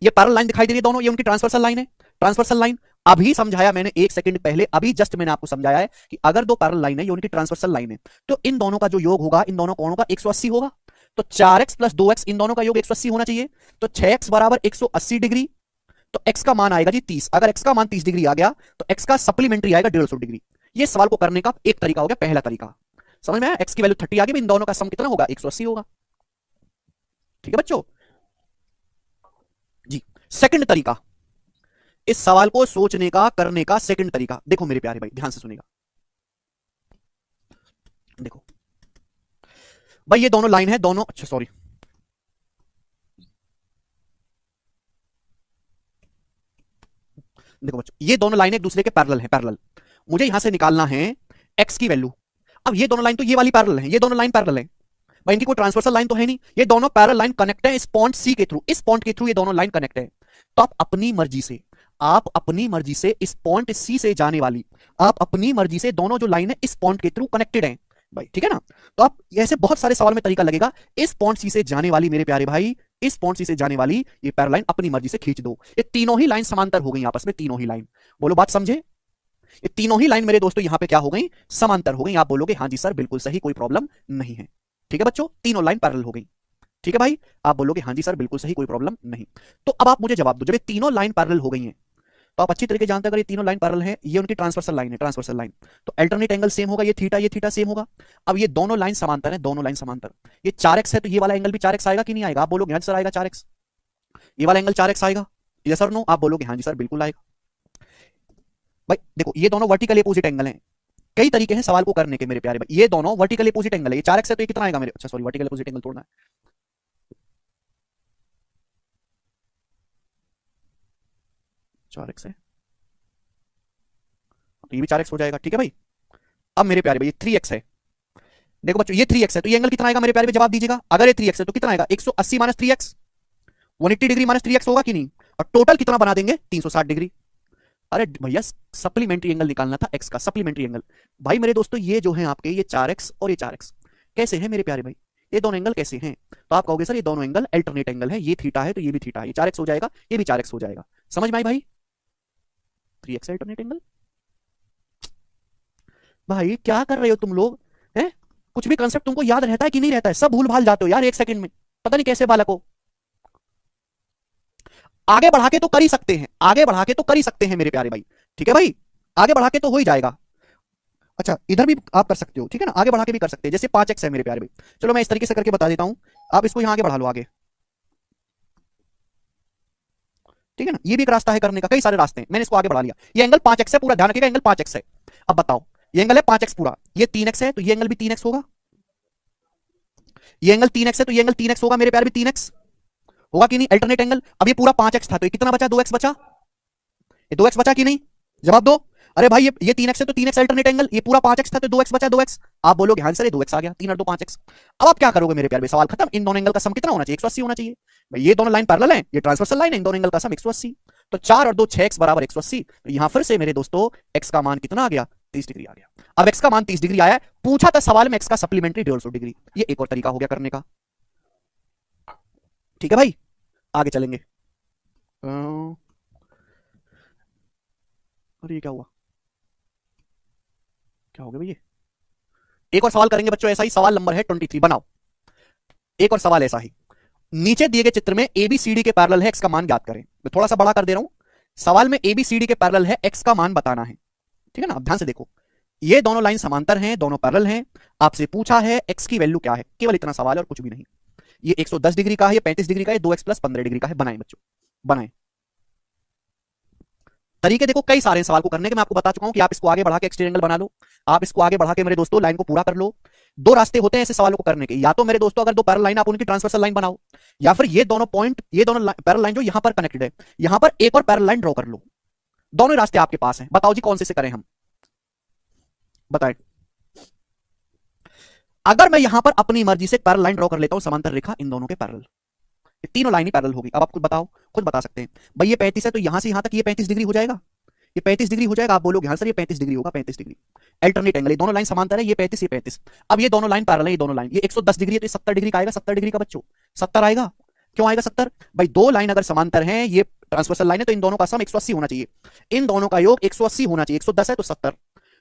ये पैरेलल लाइन दिखाई दे रही है दोनों, ये उनकी ट्रांसवर्सल लाइन है, ट्रांसवर्सल लाइन। अभी समझाया मैंने एक सेकंड पहले, अभी जस्ट मैंने आपको समझाया है कि अगर दो पैरेलल लाइन है, ये उनकी ट्रांसवर्सल लाइन है, तो इन दोनों का जो योग होगा, इन दोनों कोणों का 180 होगा। तो 4x प्लस 2x, इन दोनों का योग 180 होना चाहिए, तो 6x बराबर 180 डिग्री, तो x का मान आएगा जी 30। अगर x का मान 30 डिग्री आ गया तो x का सप्लीमेंट्री आएगा 150 डिग्री। ये सवाल को करने का एक तरीका हो गया, पहला तरीका। समझ में आया? x की वैल्यू 30 आ गई, इन दोनों का सम कितना होगा? 180 होगा। ठीक है बच्चों जी। सेकंड तरीका, इस सवाल को सोचने का, करने का सेकंड तरीका देखो मेरे प्यारे भाई, ध्यान से सुनेगा। देखो भाई ये दोनों लाइन है, दोनों, अच्छा सॉरी, देखो बच्चों ये दोनों लाइन एक दूसरे के पैरेलल हैं, पैरेलल। मुझे यहां से निकालना है x की वैल्यू। अब ये दोनों लाइन तो ये वाली पैरेलल है, ये दोनों लाइन पैरेलल है, भाई इनकी कोई ट्रांसवर्सल लाइन तो है नहीं, ये दोनों पैरेलल लाइन कनेक्ट है इस पॉइंट सी के थ्रू, इस पॉइंट के थ्रू ये दोनों लाइन कनेक्ट है। तो आप अपनी मर्जी से इस पॉइंट सी से जाने वाली, आप अपनी मर्जी से दोनों जो लाइन है इस पॉइंट के थ्रू कनेक्टेड है भाई, ठीक है ना। तो आप ऐसे बहुत सारे सवाल में तरीका लगेगा, इस पॉइंट सी से जाने वाली मेरे प्यारे भाई, इस पॉइंट सी से जाने वाली ये पैरेलल लाइन अपनी मर्जी से खींच दो। ये तीनों ही लाइन समांतर हो गई आपस में, तीनों ही लाइन, बोलो बात समझे, ये तीनों ही लाइन मेरे दोस्तों यहां पे क्या हो गई, समांतर हो गई। आप बोलोगे हाँ जी सर बिल्कुल सही, कोई प्रॉब्लम नहीं है, ठीक है बच्चों, तीनों लाइन पैरेलल हो गई, ठीक है भाई। आप बोलोगे हाँ जी सर बिल्कुल सही, कोई प्रॉब्लम नहीं। तो अब आप मुझे जवाब दो, जब ये तीनों लाइन पैरेलल हो गई हैं, तो आप अच्छी तरीके जानते हैं अगर ये तीनों लाइन पैरेलल है, ये उनकी ट्रांसवर्सल लाइन है, ट्रांसवर्सल लाइन, तो अल्टरनेट एंगल सेम होगा, ये थीटा सेम होगा। अब ये दोनों लाइन समांतर है, दोनों लाइन समांतर, ये 4x है तो ये वाला एंगल भी 4x आएगा कि नहीं आएगा, आप बोलोगे हाँ सर आएगा 4x, ये वाला एंगल 4x आएगा, यस और नो, आप बोलोगे हाँ जी सर बिल्कुल आएगा। भाई देखो ये दोनों वर्टिकल अपोजिट एंगल हैं, कई तरीके हैं सवाल को करने के मेरे प्यारे भाई, ये दोनों वर्टिकल अपोजिट एंगल है, ये 4x है तो ये कितना आएगा मेरे, अच्छा सॉरी वर्टिकल अपोजिट एंगल तोड़ना है, 4x है तो ये भी 4x हो जाएगा, ठीक है भाई। अब मेरे प्यारे भाई ये 3x है, देखो बच्चों ये 3x है तो ये एंगल कितना आएगा मेरे प्यारे भाई, जवाब दीजिएगा, अगर ये 3x है तो कितना आएगा, 180 minus 3x, 180 degree minus 3x होगा कि नहीं, और टोटल कितना बना देंगे 360 डिग्री। अरे भैया सप्लीमेंट्री एंगल निकालना था x का, सप्लीमेंट्री एंगल। भाई मेरे दोस्तों ये जो है आपके ये 4x और ये 4x कैसे हैं मेरे प्यारे भाई, ये दोनों एंगल कैसे हैं, तो आप कहोगे सर ये दोनों एंगल अल्टरनेट एंगल है, ये थीटा है तो ये भी थीटा है, ये 4x हो जाएगा ये भी 4x हो जाएगा, समझ में आई भाई, 3x अल्टरनेट एंगल। भाई क्या कर रहे हो तुम लोग हैं, कुछ भी कंसेप्ट तुमको याद रहता है कि नहीं रहता है, सब भूल भाल जाते हो यार एक सेकंड में, पता नहीं कैसे बालक हो। आगे बढ़ा के तो कर ही सकते हैं, आगे बढ़ा के तो कर ही सकते हैं मेरे प्यारे भाई, ठीक है भाई, आगे बढ़ा के तो हो ही जाएगा। अच्छा इधर भी आप कर सकते हो, ठीक है ना, आगे बढ़ा के भी कर सकते हैं, जैसे 5x है मेरे प्यारे भाई, चलो मैं इस तरीके से करके बता देता हूं, आप इसको यहां आगे बढ़ा लो आगे, ठीक है ना, ये भी एक रास्ता है करने का, कई सारे रास्ते हैं, मैंने इसको आगे बढ़ा लिया, ये एंगल 5x है पूरा, ध्यान रखिएगा एंगल 5x है। अब बताओ ये एंगल है 5x पूरा, ये 3x है तो ये एंगल भी 3x होगा, ये एंगल 3x है तो ये एंगल 3x होगा मेरे प्यारे भी, 3x होगा कि नहीं अल्टरनेट एंगल। अब ये पूरा 5x था तो ये कितना बचा, 2x बचा, ये 2x बचा कि नहीं, जवाब दो। अरे भाई ये 3x है तो 3x अल्टरनेट एंगल, ये पूरा 5x था तो 2x बचा, 2x, आप बोलोगे हाँ सर ये 2x आ गया, 3 और 2 5x। अब आप क्या करोगे मेरे प्यारे भाई, सवाल खत्म, इन दोनों एंगल का सम कितना होना चाहिए, 180 होना चाहिए भाई, ये दोनों लाइन पैरेलल हैं, ये ट्रांसवर्सल लाइन है, इन दोनों एंगल का सम 180, तो 4 और 2 6x बराबर 180, तो यहां फिर से मेरे दोस्तों x का मान कितना आ गया, 30 डिग्री आ गया। अब x का मान 30 डिग्री आया, पूछा था सवाल में x का सप्लीमेंट्री 150 डिग्री, ये एक और तरीका हो गया करने का, ठीक है भाई, आगे चलेंगे। अरे ये क्या हुआ, क्या हो गया भैया, एक और सवाल करेंगे बच्चों ऐसा ही, सवाल नंबर है 23, बनाओ एक और सवाल ऐसा ही, नीचे दिए गए चित्र में एबीसीडी के पैरेलल है, एक्स का मान ज्ञात करें, मैं थोड़ा सा बड़ा कर दे रहा हूं, सवाल में एबीसीडी के पैरेलल है, एक्स का मान बताना है, ठीक है ना। अब ध्यान से देखो ये दोनों लाइन समांतर हैं, दोनों पैरेलल हैं, आपसे पूछा है एक्स की वैल्यू क्या है, केवल इतना सवाल है और कुछ भी नहीं। ये 110 डिग्री का है, ये 35 डिग्री का है, 2x प्लस 15 डिग्री का है, बनाए बच्चों बनाए। तरीके देखो कई सारे सवाल को करने के, मैं आपको बता चुका हूं कि आप इसको आगे बढ़ा के एक्सट्रीम एंगल बना लो, आप इसको आगे बढ़ा के मेरे दोस्तों लाइन को पूरा कर लो। दो रास्ते होते हैं ऐसे सवालों को करने के, या तो मेरे दोस्तों अगर दो पैरेलल लाइन आप उनकी ट्रांसवर्सल लाइन बनाओ, या फिर ये दोनों पॉइंट, ये दोनों पैरेलल लाइन जो यहां पर कनेक्टेड है, यहां पर एक और पैरेलल लाइन ड्रॉ कर लो। दोनों रास्ते आपके पास हैं, बताओ जी कौन से करें हम, बताएं। अगर मैं यहां पर अपनी मर्जी से पैरेलल लाइन ड्रॉ कर लेता हूं, समांतर रेखा इन दोनों के पैरेलल, तीनों लाइन ही पैरेलल होगी। अब आप खुद बताओ, खुद बता सकते हैं भाई, ये 35 है तो यहां से यहां तक ये 35 डिग्री हो जाएगा, ये 35 डिग्री हो जाएगा, आप बोलोगे हाँ सर ये 35 डिग्री होगा, 35 डिग्री अल्टरनेट एंगल, ये दोनों लाइन समांतर है, ये 35 ये 35। अब ये दोनों लाइन पैरेलल है, ये दोनों लाइन, ये 110 डिग्री है तो ये 70 डिग्री का आएगा, 70 डिग्री का बच्चों 70 आएगा, क्यों आएगा 70 भाई, दो लाइन अगर समांतर हैं, ये ट्रांसवर्सल लाइन है तो इन दोनों का सम 180 होना चाहिए, इन दोनों का योग 180 होना चाहिए, 110 है तो 70,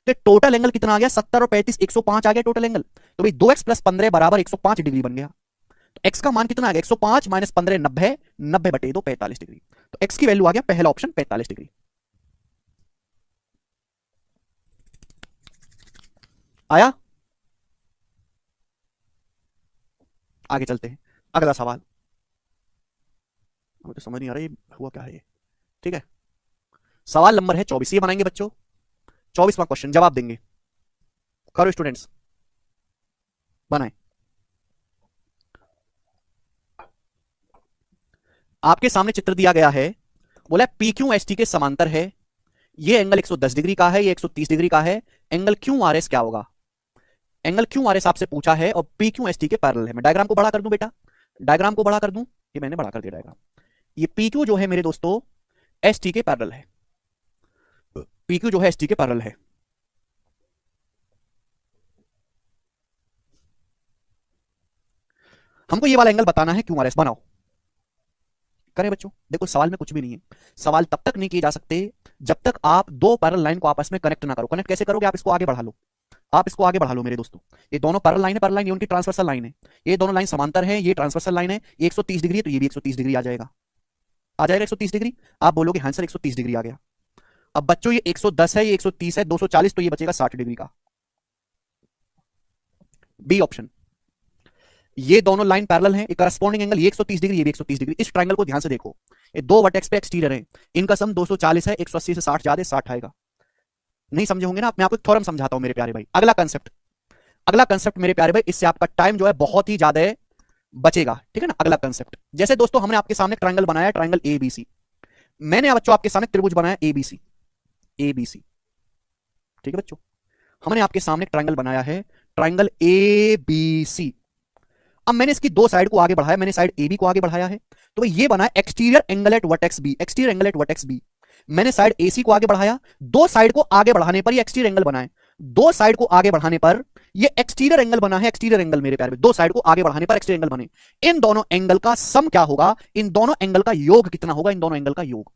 तो टोटल एंगल कितना आ गया, 70 और 35 105 आ गया टोटल एंगल, तो भाई 2x प्लस 15 बराबर 105 डिग्री बन गया। तो x का मान कितना आ गया, 105 माइनस 15 90, 90 बटे 2 45 डिग्री, तो x की वैल्यू आ गया पहला ऑप्शन 45 डिग्री। आया, आगे चलते हैं, अगला सवाल, मुझे समझ नहीं आ रहा ये हुआ क्या है ये, ठीक है। सवाल नंबर है 24, ये बनाएंगे बच्चों, 24वां क्वेश्चन, जवाब देंगे, करो स्टूडेंट्स बनाए। आपके सामने चित्र दिया गया है, बोला पी क्यू एस टी के समांतर है, ये एंगल 110 डिग्री का है, ये 130 डिग्री का है, एंगल क्यू आर एस क्या होगा। एंगल क्यू आर एस आपसे पूछा है और पी क्यू एस टी के पैरेलल है। मैं डायग्राम को बड़ा कर दूं बेटा, डायग्राम को बड़ा कर दूं, ये मैंने बड़ा कर दिया डायग्राम। ये पी क्यू जो है मेरे दोस्तों एस टी के पैरेलल है, पी क्यू जो है एस टी के पैरेलल है। हमको ये वाला एंगल बताना है क्यू आर एस, बनाओ। करें बच्चों, देखो सवाल में कुछ भी नहीं है, सवाल तब तक नहीं किए जा सकते जब तक आप दो पैरेलल लाइन को आपस में कनेक्ट ना करो। कनेक्ट कैसे करोगे, आप इसको आगे बढ़ा लो, आप इसको आगे बढ़ा लो मेरे दोस्तों। ये दोनों पैरेलल लाइन है, पैरेलल लाइन ये उनकी ट्रांसवर्सल लाइन है, ये दोनों लाइन समांतर है, ये ट्रांसवर्सल लाइन है, ये 130 डिग्री है तो ये भी 130 डिग्री आ जाएगा, आ जाएगा 130 डिग्री। आप बोलोगे हाँ सर 130 डिग्री आ गया। अब बच्चों ये 110 है, ये 130 है, 240 तो ये बचेगा 60 डिग्री का, बी ऑप्शन। ये दोनों लाइन पैरेलल हैं, करस्पॉन्डिंग एंगल ये 130 डिग्री, ये भी 130 डिग्री। इस ट्रायंगल को ध्यान से देखो, ये दो वर्टेक्स पे एक्सटीरियर है, इनका सम 240 है, 180 से 60 ज्यादा 60 आएगा। नहीं समझे होंगे ना, मैं आपको थ्योरम समझाता हूं मेरे प्यारे भाई। अगला कंसेप्ट, अगला कंसेप्ट मेरे प्यारे भाई, इससे आपका टाइम जो है बहुत ही ज्यादा बचेगा, ठीक है ना। अगला कंसेप्ट, जैसे दोस्तों हमने आपके सामने ट्रायंगल बनाया, ट्रायंगल एबीसी। मैंने बच्चों आपके सामने त्रिभुज बनाया एबीसी, एबीसी, ठीक है बच्चों। हमने आपके सामने ट्रायंगल बनाया है ट्रायंगल एबीसी। अब मैंने इसकी दो साइड को आगे बढ़ाया, मैंने साइड ए बी को आगे बढ़ाया है, तो भाई ये बना exterior angle at vertex B, exterior angle at vertex B. मैंने साइड एसी को आगे बढ़ाया, दो साइड को आगे बढ़ाने पर ये एक्सटीरियर एंगल बना है, दो साइड को आगे बढ़ाने पर ये एक्सटीरियर एंगल बना है, एक्सटीरियर एंगल मेरे प्यारे, दो साइड को आगे बढ़ाने पर एक्सटीरियर एंगल बने। इन दोनों एंगल का सम क्या होगा, इन दोनों एंगल का योग कितना होगा, इन दोनों एंगल का योग,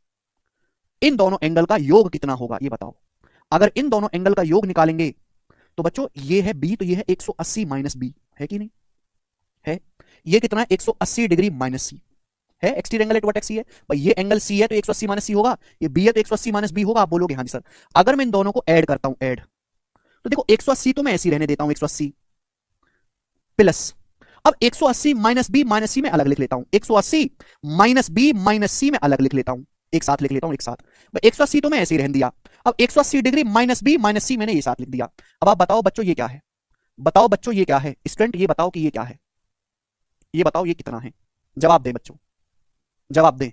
इन दोनों एंगल का योग कितना होगा ये बताओ। अगर इन दोनों एंगल का योग निकालेंगे तो बच्चों ये है बी, तो ये है 180 माइनस बी, है कि नहीं है। ये कितना है 180 डिग्री माइनस सी है, एक्सटीरियर एंगल एट वर्टेक्स सी है भाई। ये एंगल सी है तो 180 माइनस सी होगा, ये बी है तो 180 माइनस बी होगा। आप बोलोगे हाँ जी सर। अगर मैं इन दोनों को ऐड करता हूं, ऐड, तो देखो 180 तो मैं ऐसे ही रहने देता हूं, 180 प्लस, अब 180 माइनस सी में अलग लिख लेता हूं, 180 माइनस बी माइनस सी में अलग लिख लेता हूं, एक साथ लिख लेता हूं, एक साथ। 180 तो मैं ऐसे ही रहने दिया, अब 180 डिग्री माइनस बी माइनस सी मैंने ये साथ लिख दिया। अब आप बताओ बच्चों ये क्या है, बताओ बच्चों ये क्या है, स्टूडेंट ये बताओ कि ये क्या है, ये बताओ ये कितना है। जवाब दें बच्चों, जवाब दें।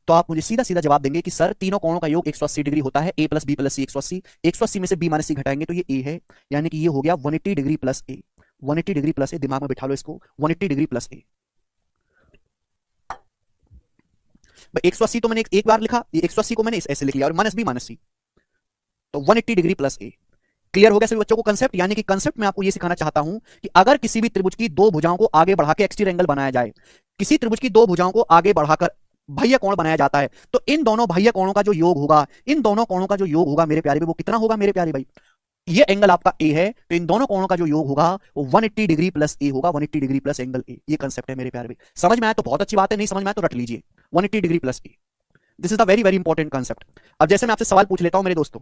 तो आप मुझे सीधा सीधा जवाब देंगे कि सर तीनों कोणों का योग 180 डिग्री होता है, ए प्लस बी प्लस सी 180, 180 में से बी माइनस सी घटाएंगे तो ये ए है, यानी कि ये हो गया 180 डिग्री प्लस ए, 180 डिग्री प्लस ए, दिमाग में बिठा लो इसको, 180 डिग्री प्लस ए। 180 तो मैंने एक बार लिखा, ये 180 को मैंने ऐसे लिख लिया, और माइनस बी माइनस सी, तो 180 डिग्री प्लस ए। क्लियर हो गया सभी बच्चों को कंसेप्ट। यानी कि कंसेप्ट में आपको यह सिखाना चाहता हूं कि अगर किसी भी त्रिभुज की दो भुजाओं को आगे बढ़ा के एक्सटीरियर एंगल बनाया जाए, किसी त्रिभुज की दो भुजाओं को आगे बढ़ाकर बाह्य कोण बनाया जाता है, तो इन दोनों बाह्य कोणों का जो योग होगा, इन दोनों कोणों का जो योग होगा मेरे प्यारे भाई, वो कितना होगा मेरे प्यारे भाई। ये एंगल आपका ए है, तो इन दोनों कोणों का जो योग होगा वो 180 डिग्री प्लस ए होगा, 180 डिग्री प्लस एंगल ए। ये कंसेप्ट है मेरे प्यारे भाई। समझ में आया तो बहुत अच्छी बात है, नहीं समझ में आया तो रट लीजिए, 180 degree plus A. This is the very very important concept. अब जैसे मैं आपसे सवाल पूछ लेता हूं मेरे दोस्तों,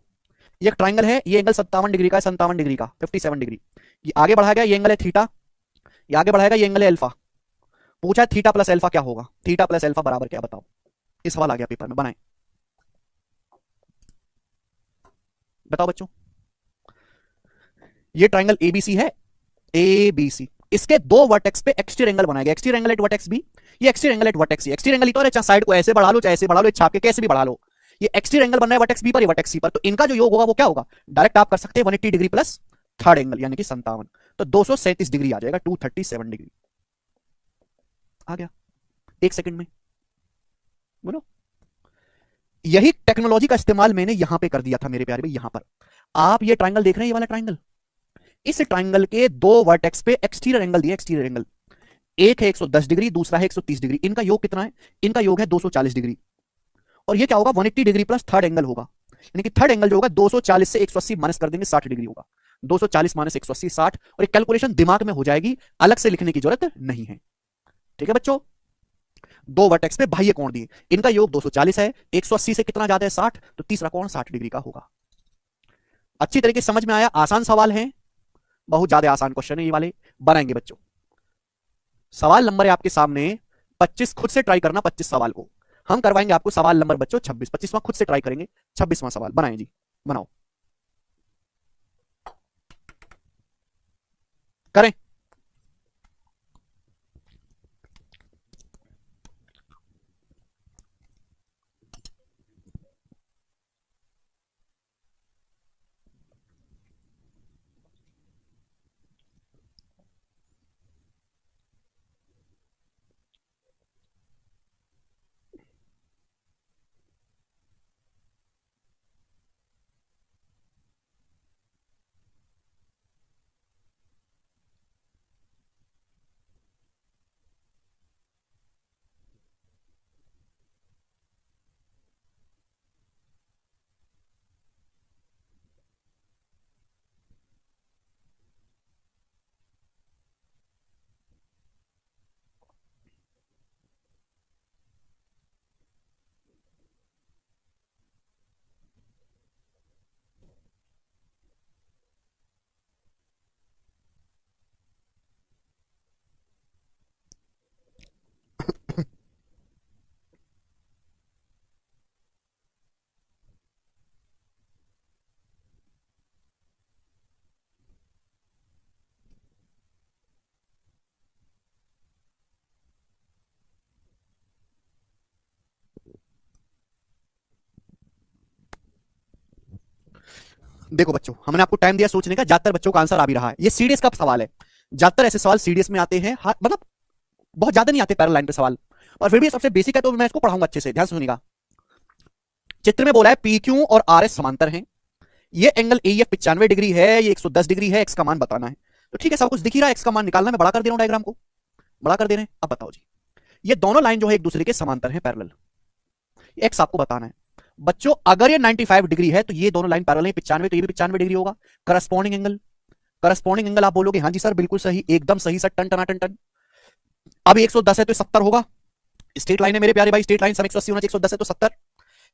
ये एक ट्राइंगल है, ये एंगल 57 डिग्री का है, 57 डिग्री का, 57 डिग्री। ये आगे बढ़ा गया, ये एंगल है थीटा, ये आगे बढ़ाएगा, ये एंगल है अल्फा। पूछा है थीटा प्लस अल्फा क्या होगा, थीटा प्लस अल्फा बराबर क्या, बताओ। ये सवाल आ गया पेपर में, बनाए, बताओ बच्चों। ये ट्राइंगल एबीसी है, एबीसी, इसके दो वर्टेक्स पे एक्सटीरियर एंगल बनाया गया, exterior angle at vertex B, ये exterior angle at vertex C. Exterior angle ही तो है, चाहे साइड को ऐसे बढ़ा लो, चाहे ऐसे बढ़ा लो, छाप के कैसे भी बढ़ा लो, ये एक्सटीरियर एंगल बन रहा है वर्टेक्स बी पर, ये वर्टेक्स सी पर, तो इनका जो योग होगा वो क्या होगा, डायरेक्ट आप कर सकते हैं 180 डिग्री प्लस थर्ड एंगल यानी कि 57, तो 237 डिग्री आ जाएगा, 237 डिग्री आ गया एक सेकंड में, बोलो। यही टेक्नोलॉजी का इस्तेमाल मैंने यहां पे कर दिया था मेरे प्यारे भाई। यहां पर आप ये ट्राइंगल देख रहे हैं, ये वाला ट्राइंगल, इस ट्राइंगल के दो वर्टेक्स पे एक्सटीरियर एंगल दिए, एक्सटीरियर एंगल, एक है 110 डिग्री, दूसरा है 130 डिग्री। इनका योग कितना है, इनका योग है 240 डिग्री, और ये क्या होगा 180 डिग्री प्लस थर्ड एंगल होगा, यानी कि थर्ड एंगल जो होगा 240 से 180 माइनस कर देंगे, 60 डिग्री होगा, 240 माइनस 180 60, और एक कैलकुलेशन दिमाग में हो जाएगी, अलग से लिखने की जरूरत नहीं है, ठीक है बच्चों। दो वर्टेक्स पे बाह्य कोण दिए, इनका योग 240 है, 180 से कितना ज्यादा है 60, तो तीसरा कोण 60 डिग्री का होगा। अच्छी तरीके से समझ में आया, आसान सवाल है, बहुत ज्यादा आसान क्वेश्चन है ये वाले, बनाएंगे बच्चों। सवाल नंबर है आपके सामने 25, खुद से ट्राई करना 25 सवाल को, हम करवाएंगे आपको सवाल नंबर बच्चों 26, 25वां खुद से ट्राई करेंगे, 26वां सवाल बनाएं जी, बनाओ, करें। देखो बच्चों, हमने आपको टाइम दिया सोचने का, ज्यादातर बच्चों का आंसर आ भी रहा है। ये सीडीएस का सवाल है, ज्यादातर ऐसे सवाल सीडीएस में आते हैं, मतलब बहुत ज्यादा नहीं आते पैरेलल लाइन पे सवाल, और फिर भी सबसे बेसिक है तो मैं इसको पढ़ाऊंगा अच्छे से, ध्यान से सुनिएगा। चित्र में बोला है पी क्यू और आर एस समांतर हैं, ये एंगल ए 95 डिग्री है, ये 110 डिग्री है, एक्स का मान बताना है। तो ठीक है, सब कुछ दिख ही रहा है, एक्स का मान निकालना, मैं बड़ा कर दे रहा हूं डायग्राम को, बड़ा कर दे रहे हैं। अब बताओ जी, ये दोनों लाइन जो है एक दूसरे के समांतर है, पैरेलल, एक्स आपको बताना है बच्चों। अगर ये 95 डिग्री है तो ये दोनों लाइन पैरेलल है, 95 तो ये भी 95 डिग्री होगा। करस्पॉन्डिंग एंगल, करस्पॉन्डिंग एंगल आप बोलोगे हाँ जी सर बिल्कुल सही, एकदम सही सर, टन टना टन टन। अब 110 है तो 70 होगा, स्ट्रेट लाइन है मेरे प्यारे भाई, स्ट्रेट लाइन, सब 180 होना चाहिए, 110 है तो 70।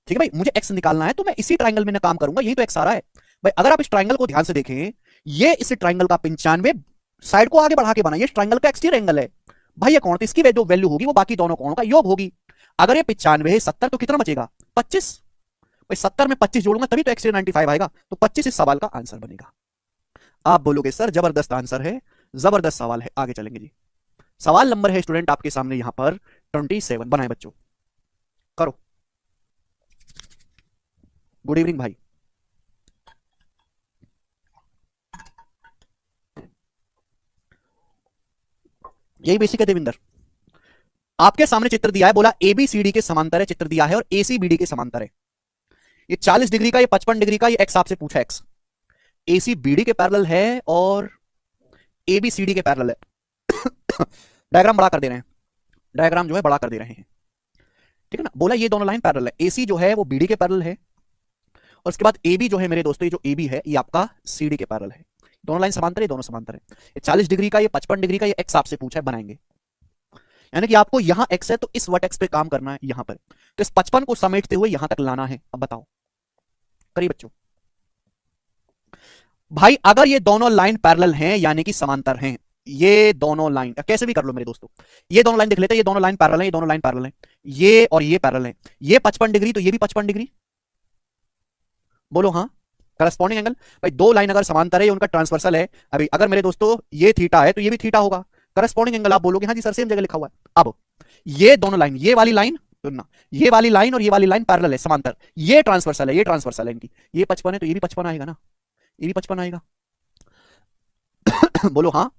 ठीक है भाई, मुझे एक्स निकालना है तो मैं इसी ट्राइंगल में ना काम करूंगा, यही तो एक्स आ रहा है भाई। अगर आप इस ट्राइंगल को ध्यान से देखें, ये इस ट्राइंगल का 95 साइड को आगे बढ़ा के बना, ये ट्राइंगल का एक्सटीरियर एंगल है भाई। ये कौन, तो इसकी जो वैल्यू होगी वो बाकी दोनों कोणों का योग होगी। अगर ये 95 है 70 तो कितना बचेगा, 25 भाई। 70 में 25 जोड़ूंगा तभी तो एक्सटीरियर 95 आएगा, तो 25 इस सवाल का आंसर बनेगा। आप बोलोगे सर जबरदस्त आंसर है, जबरदस्त सवाल है, आगे चलेंगे जी। सवाल नंबर है स्टूडेंट आपके सामने यहां पर 27, बनाए बच्चों, करो। गुड इवनिंग भाई। यही बेसिक है देविंदर। आपके सामने चित्र दिया है, बोला एबीसीडी के समांतर है, चित्र दिया है, और एसीबीडी के समांतर है। ये 40 डिग्री का, ये 55 डिग्री का, ये एक्स आपसे पूछा, एक्स एसीबीडी के पैरेलल है और एबीसीडी के पैरेलल है। डायग्राम बड़ा कर दे रहे हैं, डायग्राम जो है बड़ा कर दे रहे हैं, ठीक है ना। बोला ये दोनों लाइन पैरेलल है, एसी जो है वो बीडी के पैरेलल है, और उसके बाद एबी जो है मेरे दोस्तों, ये जो एबी है ये आपका सीडी के पैरेलल है। दोनों लाइन समांतर है, दोनों समांतर है। ये 40 डिग्री का, ये 55 डिग्री का, ये एक्स आपसे पूछा है, बनाएंगे। यानी कि आपको यहां एक्स है तो इस वर्टेक्स पे काम करना है यहां पर, तो इस 55 को समेटते हुए यहां तक लाना है। अब बताओ, करिए बच्चों। भाई अगर ये दोनों लाइन पैरेलल हैं यानी कि समांतर हैं, ये दोनों लाइन कैसे भी कर लो मेरे दोस्तों, ये दोनों लाइन देख लेते हैं, ये दोनों लाइन पैरेलल है, ये दोनों लाइन पैरेलल है, ये और ये पैरेलल है, ये 55 डिग्री तो ये भी 55 डिग्री, बोलो हाँ। करस्पॉन्डिंग एंगल, भाई दो लाइन अगर समांतर है, उनका ट्रांसवर्सल है, अभी अगर मेरे दोस्तों ये थीटा है तो ये भी थीटा होगा। करस्पॉन्डिंग एंगल आप बोलोगे हाँ जी सर सेम जगह लिखा हुआ है। अब ये दोनों लाइन, ये वाली लाइन सुनना, ये वाली लाइन और ये वाली लाइन पैरेलल है, समांतर, ये ट्रांसवर्सल है, ये ट्रांसवर्सल है इनकी, ये 55 है तो ये भी 55 आएगा ना, ये भी 55 आएगा। बोलो हाँ।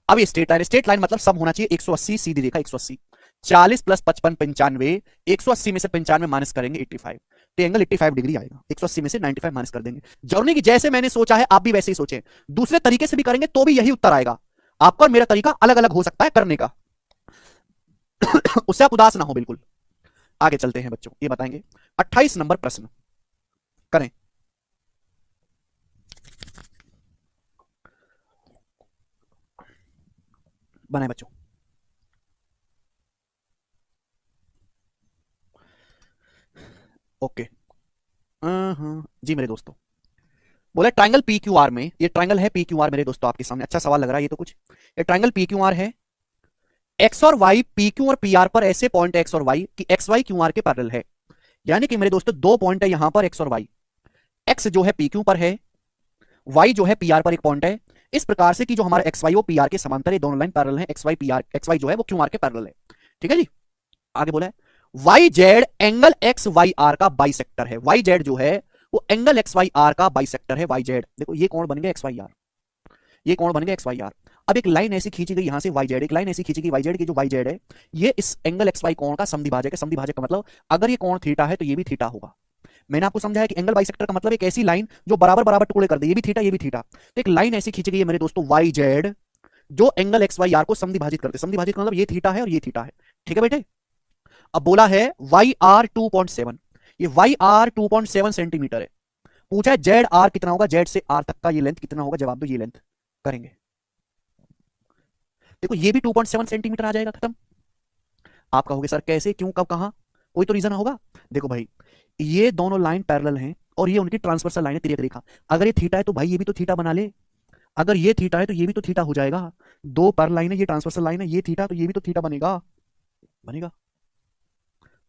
अब ये स्ट्रेट लाइन मतलब सम होना चाहिए 180, सीधी रेखा 180, 40 प्लस 55 95, 180 में से 95 माइनस करेंगे 85, तो एंगल 85 डिग्री आएगा। 180 में से 95 माइनस कर देंगे। जरूरी कि जैसे मैंने सोचा है आप भी वैसे ही सोचें, दूसरे तरीके से भी करेंगे तो भी यही उत्तर आएगा। आपका और मेरा तरीका अलग अलग हो सकता है करने का। उससे आप उदास ना हो बिल्कुल। आगे चलते हैं बच्चों, ये बताएंगे 28 नंबर प्रश्न करें। बनाए बच्चों। ओके जी मेरे दोस्तों, बोले ट्राइंगल पी क्यू आर में, ये ट्राइंगल है पी क्यू आर मेरे दोस्तों आपके सामने, अच्छा सवाल लग रहा है ये तो कुछ। ये ट्राइंगल पी क्यू आर है, एक्स और वाई पी क्यू और पी आर पर ऐसे पॉइंट एक्स और वाई कि एक्स वाई क्यू आर के पैरेलल है। यानी कि मेरे दोस्तों दो पॉइंट है यहां पर एक्स और वाई, एक्स जो है पी क्यू पर है, वाई जो है पी आर पर एक पॉइंट है। इस प्रकार से कि जो हमारा एक्स वाई वो पी आर के समांतर है, दोनों लाइन पैरेलल है, X Y P R, X Y जो है वो क्यू आर के पैरेलल है। ठीक है जी, आगे बोला है Y Z angle X Y R का बाइसेक्टर है। वाई जेड जो है वो एंगल एक्स वाई आर का बाइसेक्टर है। वाई जेड देखो ये कोण बन गया एक्स वाई आर, ये कोण बन गया एक्स वाई आर। अब एक लाइन ऐसी खींची गई यहां से वाई जेड, एक लाइन ऐसी खींची गई वाई जेड की, जो वाई जेड है ये इस एंगल एक्स वाई कोण का समद्विभाजक है। समद्विभाजक का मतलब अगर ये कोण थीटा है तो ये भी थीटा होगा। मैंने आपको समझाया कि एंगल बाइसेक्टर का मतलब एक ऐसी लाइन जो बराबर बराबर टुकड़े कर दे, ये भी थीटा ये भी थीटा। तो एक लाइन ऐसी खींची गई है मेरे दोस्तों वाई जेड जो एंगल एक्स वाई आर को समद्विभाजित करते, समद्विभाजित का मतलब ये थीटा है और ये थीटा है। ठीक है बेटे। अब बोला है वाई आर 2.7, ये वाई आर 2.7 सेंटीमीटर है। पूछा है जेड आर कितना होगा, जेड से आर तक का ये लेंथ कितना होगा, जवाब दो ये लेंथ करेंगे। देखो ये भी 2.7 सेंटीमीटर आ जाएगा, खत्म। आप कहोगे सर कैसे, क्यों, कब, कहां, कोई तो रीजन होगा। देखो भाई ये दोनों लाइन पैरेलल हैं और ये उनकी ट्रांसवर्सल लाइन है, तिर्यक रेखा। अगर ये थीटा है तो भाई ये भी तो थीटा बना ले, अगर ये थीटा है तो ये भी तो थीटा हो जाएगा। दो पैरेलल लाइन है, ये ट्रांसवर्सल लाइन है, ये थीटा तो ये भी तो थीटा बनेगा, बनेगा।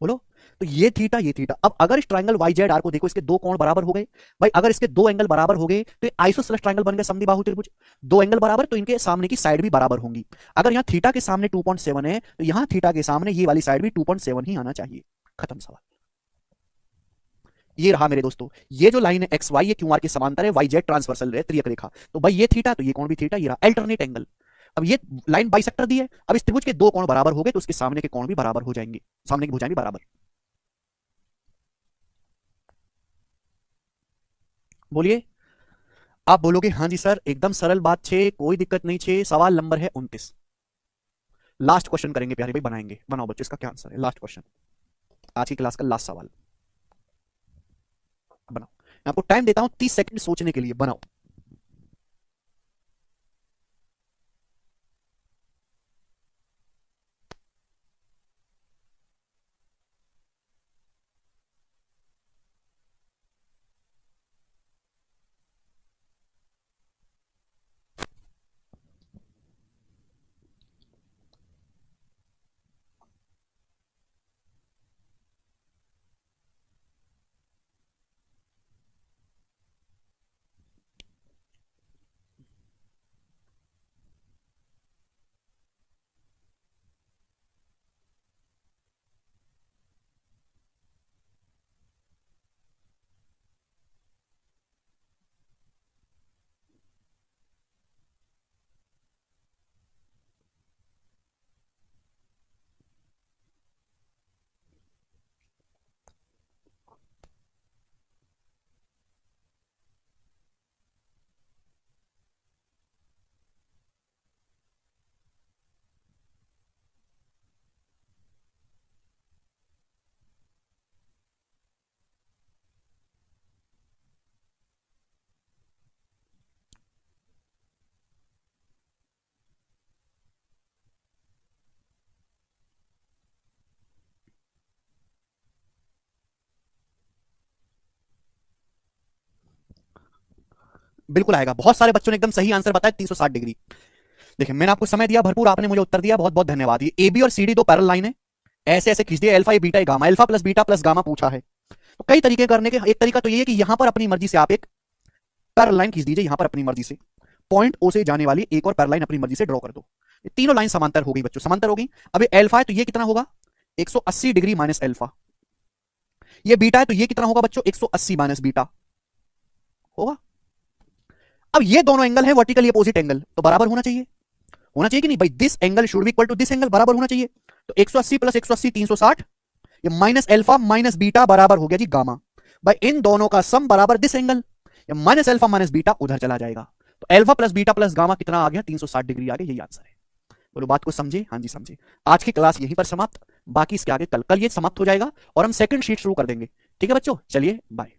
बोलो तो ये थीटा ये थीटा। अब अगर इस ट्रायंगल वाई जेड आर को देखो, इसके दो कोण बराबर हो गए भाई। अगर इसके दो एंगल बराबर हो गए तो आइसोसेलेस ट्रायंगल बन गया, समद्विबाहु त्रिभुज। दो एंगल बराबर तो इनके सामने की साइड भी बराबर होंगी। अगर यहां थीटा के सामने 2.7 है तो यहां थीटा के सामने ये वाली साइड भी 2.7 ही आना चाहिए, खत्म सवाल। ये रहा मेरे दोस्तों, ये जो लाइन है एक्स वाई, ये क्यू आर के समांतर है, वाई जेड ट्रांसवर्सल है, त्रियक रेखा, तो भाई ये थीटा, तो ये कोण भी थीटा, ये रहा अल्टरनेट एंगल। अब ये लाइन बाइसेक्टर दी है, अब इस त्रिभुज के दो कोण बराबर हो गए तो उसके सामने के कोण भी बराबर हो जाएंगे, सामने की भुजाएं भी बराबर। बोलिए, आप बोलोगे हाँ जी सर एकदम सरल बात छे, कोई दिक्कत नहीं छे। सवाल नंबर है 29, लास्ट क्वेश्चन करेंगे प्यारे भाई, बनाएंगे, बनाओ बच्चों इसका क्या आंसर है, लास्ट क्वेश्चन, आज की क्लास का लास्ट सवाल। बनाओ, मैं आपको टाइम देता हूं 30 सेकंड सोचने के लिए, बनाओ। बिल्कुल आएगा, बहुत सारे बच्चों ने एकदम सही आंसर बताया 360 डिग्री। देखिए मैंने आपको समय दिया भरपूर, आपने मुझे उत्तर दिया, बहुत बहुत धन्यवाद। ये ए बी और सी डी दो पैरेलल लाइन है, ऐसे ऐसे खींच दिया, alpha beta gamma, alpha plus beta plus gamma पूछा है, तो कई तरीके करने के, एक तरीका तो ये है कि यहां पर अपनी मर्जी से आप एक पैरेलल लाइन खींच दीजिए, यहां पर अपनी मर्जी से पॉइंट ओ से जाने वाली एक और पैरेलल लाइन अपनी मर्जी से ड्रॉ कर दो। ये तीनों लाइन समांतर हो गई बच्चों, समांतर हो गई। अब ये अल्फा है तो ये कितना होगा 180 डिग्री माइनस अल्फा, ये बीटा है तो ये कितना होगा बच्चों 180 माइनस बीटा होगा। अब ये दोनों एंगल है वर्टिकली अपोजिट एंगल, तो बराबर होना चाहिए, होना चाहिए कि नहीं भाई, this angle should be equal to this angle, बराबर होना चाहिए। तो 180 प्लस 180 360, ये माइनस अल्फा माइनस बीटा बराबर हो गया जी गामा, भाई इन दोनों का सम बराबर दिस एंगल, ये माइनस अल्फा माइनस बीटा उधर चला जाएगा, तो alpha plus beta plus gamma कितना आ गया 360 डिग्री आ गया, यही आंसर है। बोलो बात को समझे, हाँ जी समझे। आज की क्लास यहीं पर समाप्त, बाकी इसके आगे कल कल ये समाप्त हो जाएगा और हम सेकंड शीट शुरू कर देंगे, ठीक है बच्चों, चलिए बाय।